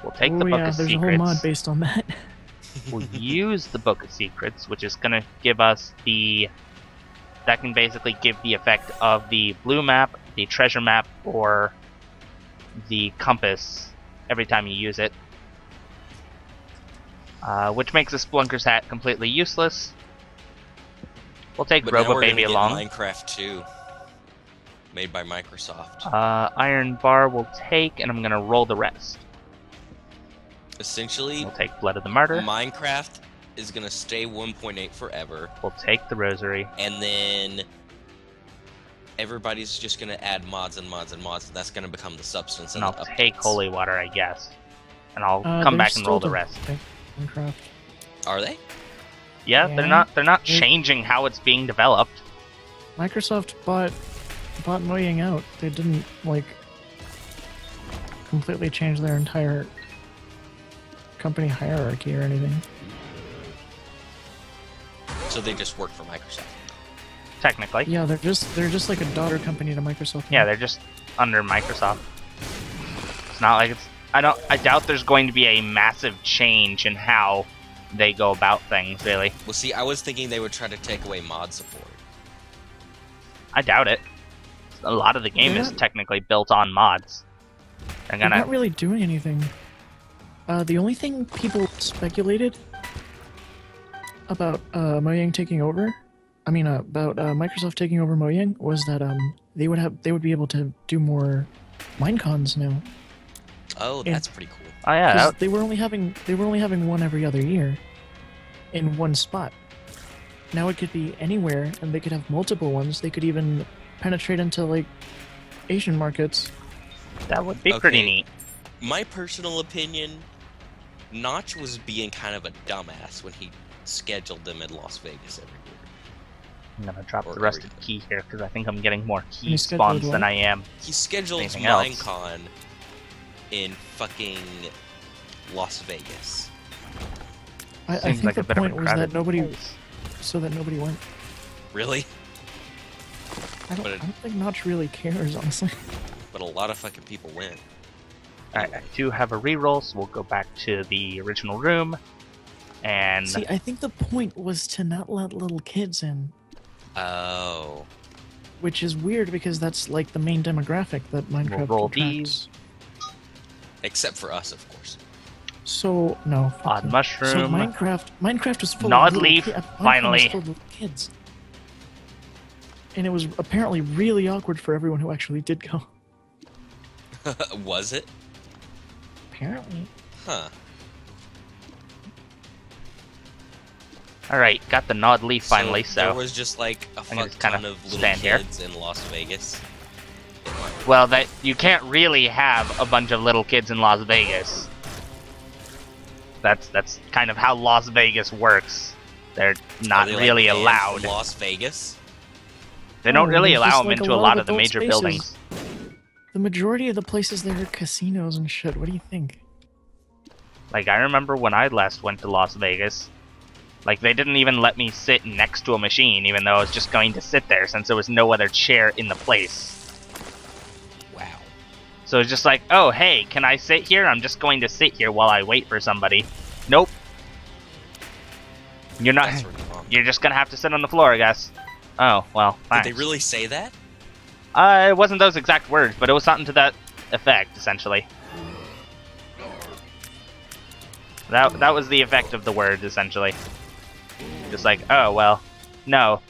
Speaker 1: We'll take the
Speaker 3: Oh
Speaker 1: Book
Speaker 3: yeah,
Speaker 1: of
Speaker 3: there's a
Speaker 1: Secrets.
Speaker 3: whole mod based on that.
Speaker 1: We'll use the Book of Secrets, which is going to give us the... That can basically give the effect of the blue map, the treasure map, or the compass every time you use it. Which makes the Splunker's hat completely useless. We'll take
Speaker 2: But now
Speaker 1: Robo
Speaker 2: we're
Speaker 1: Baby
Speaker 2: gonna get
Speaker 1: along.
Speaker 2: Minecraft 2, made by Microsoft.
Speaker 1: Iron Bar we'll take, and I'm going to roll the rest.
Speaker 2: Essentially,
Speaker 1: We'll take Blood of the Martyr.
Speaker 2: Minecraft is gonna stay 1.8 forever,
Speaker 1: We'll take the Rosary.
Speaker 2: and then everybody's just gonna add mods and mods and mods, and that's gonna become the substance.
Speaker 1: And
Speaker 2: of
Speaker 1: I'll
Speaker 2: the
Speaker 1: take
Speaker 2: updates.
Speaker 1: Holy Water, I guess. And I'll come
Speaker 3: They're
Speaker 1: back and
Speaker 3: still
Speaker 1: roll the rest.
Speaker 3: developing Minecraft.
Speaker 2: Are they?
Speaker 1: Yeah,
Speaker 3: Yeah.
Speaker 1: they're not
Speaker 3: They-
Speaker 1: changing how it's being developed.
Speaker 3: Microsoft bought Mojang out. They didn't like completely change their entire company hierarchy or anything.
Speaker 2: So they just work for Microsoft.
Speaker 1: Technically.
Speaker 3: Yeah, they're just like a daughter company to Microsoft.
Speaker 1: Yeah, they're just under Microsoft. It's not like it's I doubt there's going to be a massive change in how they go about things, really.
Speaker 2: Well, see, I was thinking they would try to take away mod support.
Speaker 1: I doubt it. A lot of the game
Speaker 3: They're
Speaker 1: is
Speaker 3: not-
Speaker 1: technically built on mods. They're
Speaker 3: They're
Speaker 1: gonna
Speaker 3: not really doing anything. The only thing people speculated about Mojang taking over, about Microsoft taking over Mojang, was that they would be able to do more Minecons now.
Speaker 2: Oh,
Speaker 3: Yeah.
Speaker 2: that's pretty cool.
Speaker 1: Oh yeah,
Speaker 3: 'Cause they were only having one every other year, in one spot. Now it could be anywhere, and they could have multiple ones. They could even penetrate into like Asian markets.
Speaker 1: that would be
Speaker 2: Okay.
Speaker 1: pretty neat.
Speaker 2: My personal opinion, Notch was being kind of a dumbass when he scheduled them in Las Vegas every year.
Speaker 1: I'm gonna drop
Speaker 2: Or
Speaker 1: the rusted
Speaker 2: everything.
Speaker 1: key here because I think I'm getting more key
Speaker 3: You scheduled
Speaker 1: spawns than
Speaker 3: what?
Speaker 1: I am.
Speaker 2: He scheduled
Speaker 1: Anything else?
Speaker 2: Minecon in fucking Las Vegas.
Speaker 3: I
Speaker 1: Seems
Speaker 3: think
Speaker 1: like
Speaker 3: the
Speaker 1: a bit of a
Speaker 3: point was
Speaker 1: crowded
Speaker 3: that nobody,
Speaker 1: place.
Speaker 3: so that nobody went.
Speaker 2: Really?
Speaker 3: I
Speaker 2: But
Speaker 3: don't think Notch really cares, honestly.
Speaker 2: But a lot of fucking people went.
Speaker 1: Alright, I do have a reroll, so we'll go back to the original room. And
Speaker 3: See, I think the point was to not let little kids in,
Speaker 2: Oh.
Speaker 3: which is weird because that's like the main demographic that Minecraft
Speaker 1: roll
Speaker 3: attracts.
Speaker 1: these.
Speaker 2: Except for us, of course.
Speaker 3: So no. fuck
Speaker 1: Odd
Speaker 3: you.
Speaker 1: mushroom.
Speaker 3: So Minecraft was full
Speaker 1: Nod
Speaker 3: of little
Speaker 1: leaf,
Speaker 3: kids.
Speaker 1: finally.
Speaker 3: Filled with kids. And it was apparently really awkward for everyone who actually did go.
Speaker 2: Was it?
Speaker 3: Apparently.
Speaker 2: Huh.
Speaker 1: Alright, got the nod leaf finally,
Speaker 2: There
Speaker 1: so.
Speaker 2: was just like a
Speaker 1: gonna
Speaker 2: fuck
Speaker 1: just kinda
Speaker 2: ton of little
Speaker 1: stand here.
Speaker 2: kids in Las Vegas.
Speaker 1: Well, that you can't really have a bunch of little kids in Las Vegas. That's kind of how Las Vegas works. They're not
Speaker 2: Are they,
Speaker 1: really
Speaker 2: like, banned
Speaker 1: allowed.
Speaker 2: from Las Vegas?
Speaker 1: They don't
Speaker 3: Oh,
Speaker 1: really
Speaker 3: there's
Speaker 1: allow
Speaker 3: just,
Speaker 1: them
Speaker 3: like,
Speaker 1: into a lot of the
Speaker 3: adult
Speaker 1: major
Speaker 3: spaces.
Speaker 1: buildings.
Speaker 3: The majority of the places there are casinos and shit. What do you think?
Speaker 1: Like, I remember when I last went to Las Vegas, like, they didn't even let me sit next to a machine, even though I was just going to sit there, since there was no other chair in the place.
Speaker 2: Wow.
Speaker 1: So it's just like, oh, hey, can I sit here? I'm just going to sit here while I wait for somebody. Nope. You're not.
Speaker 2: That's really wrong.
Speaker 1: You're just gonna have to sit on the floor, I guess. Oh, well, fine.
Speaker 2: Did they really say that?
Speaker 1: It wasn't those exact words, but it was something to that effect, essentially. That was the effect of the words, essentially. Just like, oh, well, no.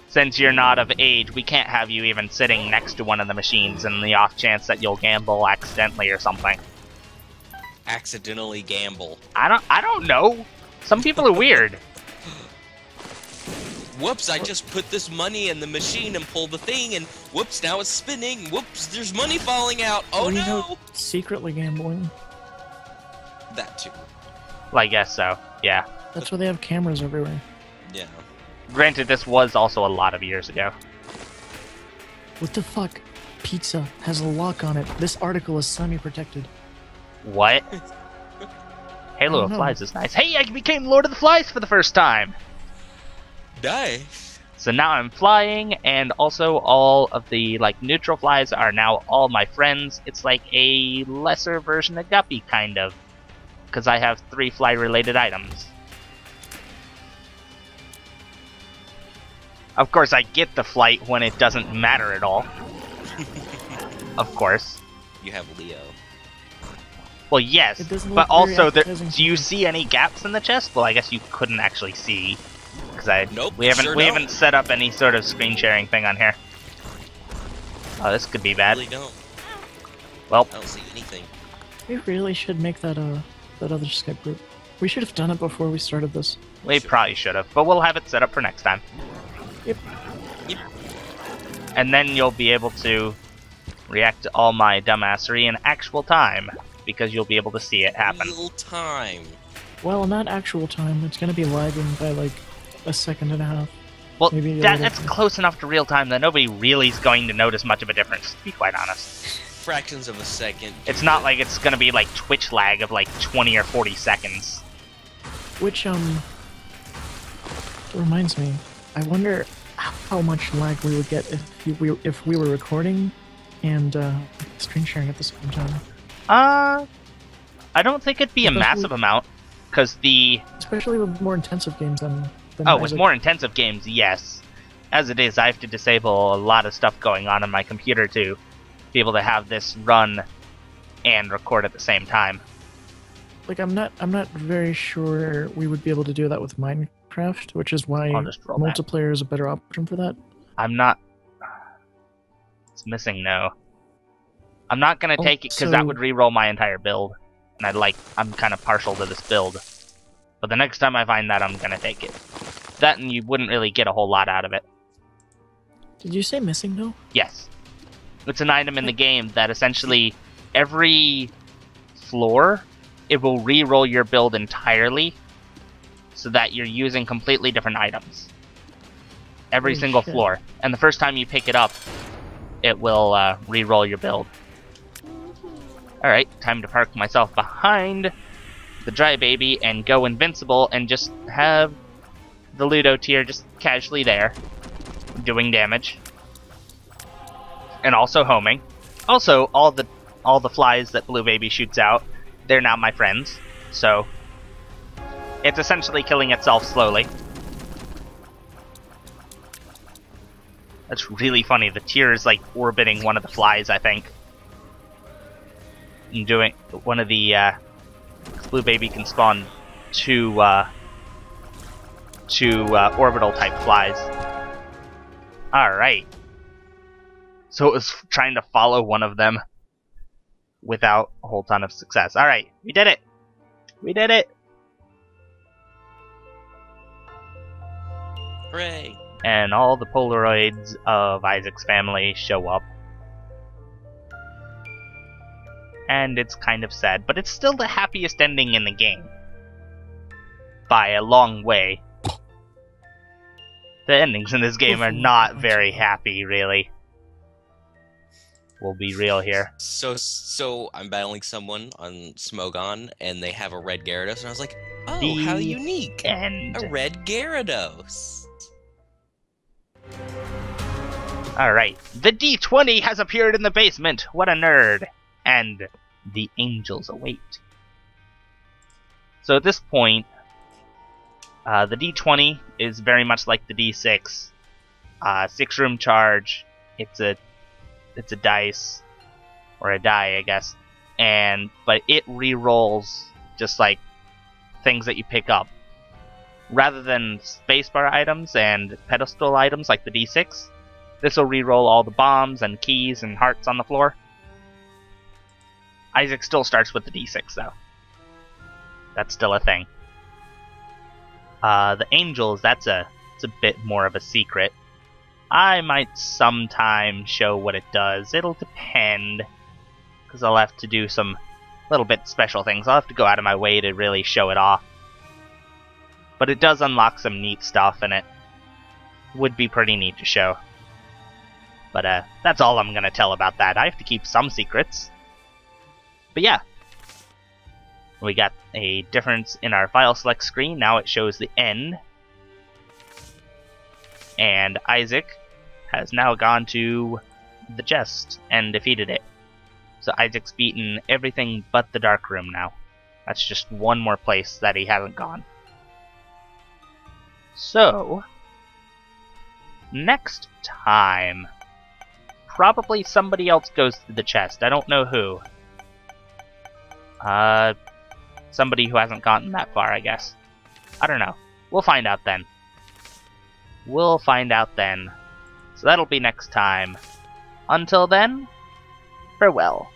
Speaker 1: Since you're not of age, we can't have you even sitting next to one of the machines in the off chance that you'll gamble accidentally or something.
Speaker 2: Accidentally gamble.
Speaker 1: I don't know. Some people are weird.
Speaker 2: Whoops, I just put this money in the machine and pulled the thing, and whoops, now it's spinning. Whoops, there's money falling out. Oh
Speaker 3: Or, you
Speaker 2: no!
Speaker 3: know, secretly gambling.
Speaker 2: That too.
Speaker 1: Well, I guess so, yeah.
Speaker 3: That's why they have cameras everywhere.
Speaker 2: Yeah.
Speaker 1: Granted, this was also a lot of years ago.
Speaker 3: What the fuck? Pizza has a lock on it. This article is semi-protected.
Speaker 1: What? Halo of
Speaker 3: know.
Speaker 1: Flies is nice. Hey, I became Lord of the Flies for the first time!
Speaker 2: Nice.
Speaker 1: So now I'm flying, and also all of the, like, neutral flies are now all my friends. It's like a lesser version of Guppy, kind of. Because I have 3 fly-related items. Of course, I get the flight when it doesn't matter at all. Of course.
Speaker 2: You have Leo.
Speaker 1: Well, yes,
Speaker 3: It doesn't
Speaker 1: but
Speaker 3: look very
Speaker 1: also,
Speaker 3: appetizing
Speaker 1: do you
Speaker 3: to me.
Speaker 1: see any gaps in the chest? Well, I guess you couldn't actually see. Because
Speaker 2: Nope,
Speaker 1: we haven't
Speaker 2: sure
Speaker 1: we
Speaker 2: don't.
Speaker 1: haven't set up any sort of screen sharing thing on here. Oh, this could be
Speaker 2: I
Speaker 1: bad.
Speaker 2: really don't.
Speaker 1: Well,
Speaker 2: I don't see anything.
Speaker 3: We really should make that that other Skype group. We should have done it before we started this.
Speaker 1: we probably should have, but we'll have it set up for next time.
Speaker 3: Yep.
Speaker 2: Yep.
Speaker 1: And then you'll be able to react to all my dumbassery in actual time, because you'll be able to see it happen.
Speaker 2: Real time.
Speaker 3: Well, not actual time. It's gonna be lagging by like a second and a half.
Speaker 1: Well,
Speaker 3: Maybe a little
Speaker 1: that's
Speaker 3: bit.
Speaker 1: close enough to real time that nobody really is going to notice much of a difference, to be quite honest.
Speaker 2: Fractions of a second.
Speaker 1: It's not like it's going to be like Twitch lag of like 20 or 40 seconds.
Speaker 3: Which reminds me, I wonder how much lag we would get if we were recording and screen sharing at the same time.
Speaker 1: I don't think it'd be a
Speaker 3: Especially-
Speaker 1: massive amount, because the...
Speaker 3: Especially with more intensive games than
Speaker 1: Oh, with
Speaker 3: Isaac.
Speaker 1: more intensive games, yes. As it is, I have to disable a lot of stuff going on my computer to be able to have this run and record at the same time.
Speaker 3: Like I'm not very sure we would be able to do that with Minecraft, which is why
Speaker 1: I'll just roll back.
Speaker 3: multiplayer is a better option for that.
Speaker 1: I'm not... It's missing no. I'm not gonna
Speaker 3: Oh,
Speaker 1: take it because that
Speaker 3: so-
Speaker 1: would re-roll my entire build. And I'm kind of partial to this build. But the next time I find that, I'm gonna take it. That and you wouldn't really get a whole lot out of it.
Speaker 3: Did you say missing though?
Speaker 1: Yes. It's an item in the game that essentially every floor, it will re-roll your build entirely so that you're using completely different items. Every
Speaker 3: Holy
Speaker 1: single
Speaker 3: shit.
Speaker 1: floor. And the first time you pick it up, it will re-roll your build. Alright, time to park myself behind the Dry Baby and go invincible and just have the Ludo tier just casually there, doing damage. And also homing. Also, all the flies that Blue Baby shoots out, they're now my friends. So it's essentially killing itself slowly. That's really funny. The tier is like orbiting one of the flies, I think. And doing one of the Blue Baby can spawn two orbital type flies. Alright. So it was trying to follow one of them without a whole ton of success. Alright, we did it! We did it!
Speaker 2: Hooray!
Speaker 1: And all the Polaroids of Isaac's family show up. And it's kind of sad, but it's still the happiest ending in the game. By a long way. The endings in this game are not very happy, really. We'll be real here.
Speaker 2: So I'm battling someone on Smogon, and they have a red Gyarados, and I was like, oh,
Speaker 1: The
Speaker 2: how unique!
Speaker 1: end.
Speaker 2: A red Gyarados!
Speaker 1: Alright, the D20 has appeared in the basement! What a nerd! And the angels await. So at this point, the D20 is very much like the D6. 6-room charge, it's a dice, or a die, I guess, but it re-rolls just like things that you pick up. Rather than spacebar items and pedestal items like the D6, this will re-roll all the bombs and keys and hearts on the floor. Isaac still starts with the D6 though. That's still a thing. The angels, it's a bit more of a secret. I might sometime show what it does. It'll depend, because I'll have to do some little bit special things. I'll have to go out of my way to really show it off. But it does unlock some neat stuff, and it would be pretty neat to show. But that's all I'm going to tell about that. I have to keep some secrets. But yeah. We got a difference in our file select screen. Now it shows the end. And Isaac has now gone to the chest and defeated it. So Isaac's beaten everything but the dark room now. That's just one more place that he hasn't gone. So, next time, probably somebody else goes to the chest. I don't know who. Somebody who hasn't gotten that far, I guess. I don't know. We'll find out then. We'll find out then. So that'll be next time. Until then, farewell.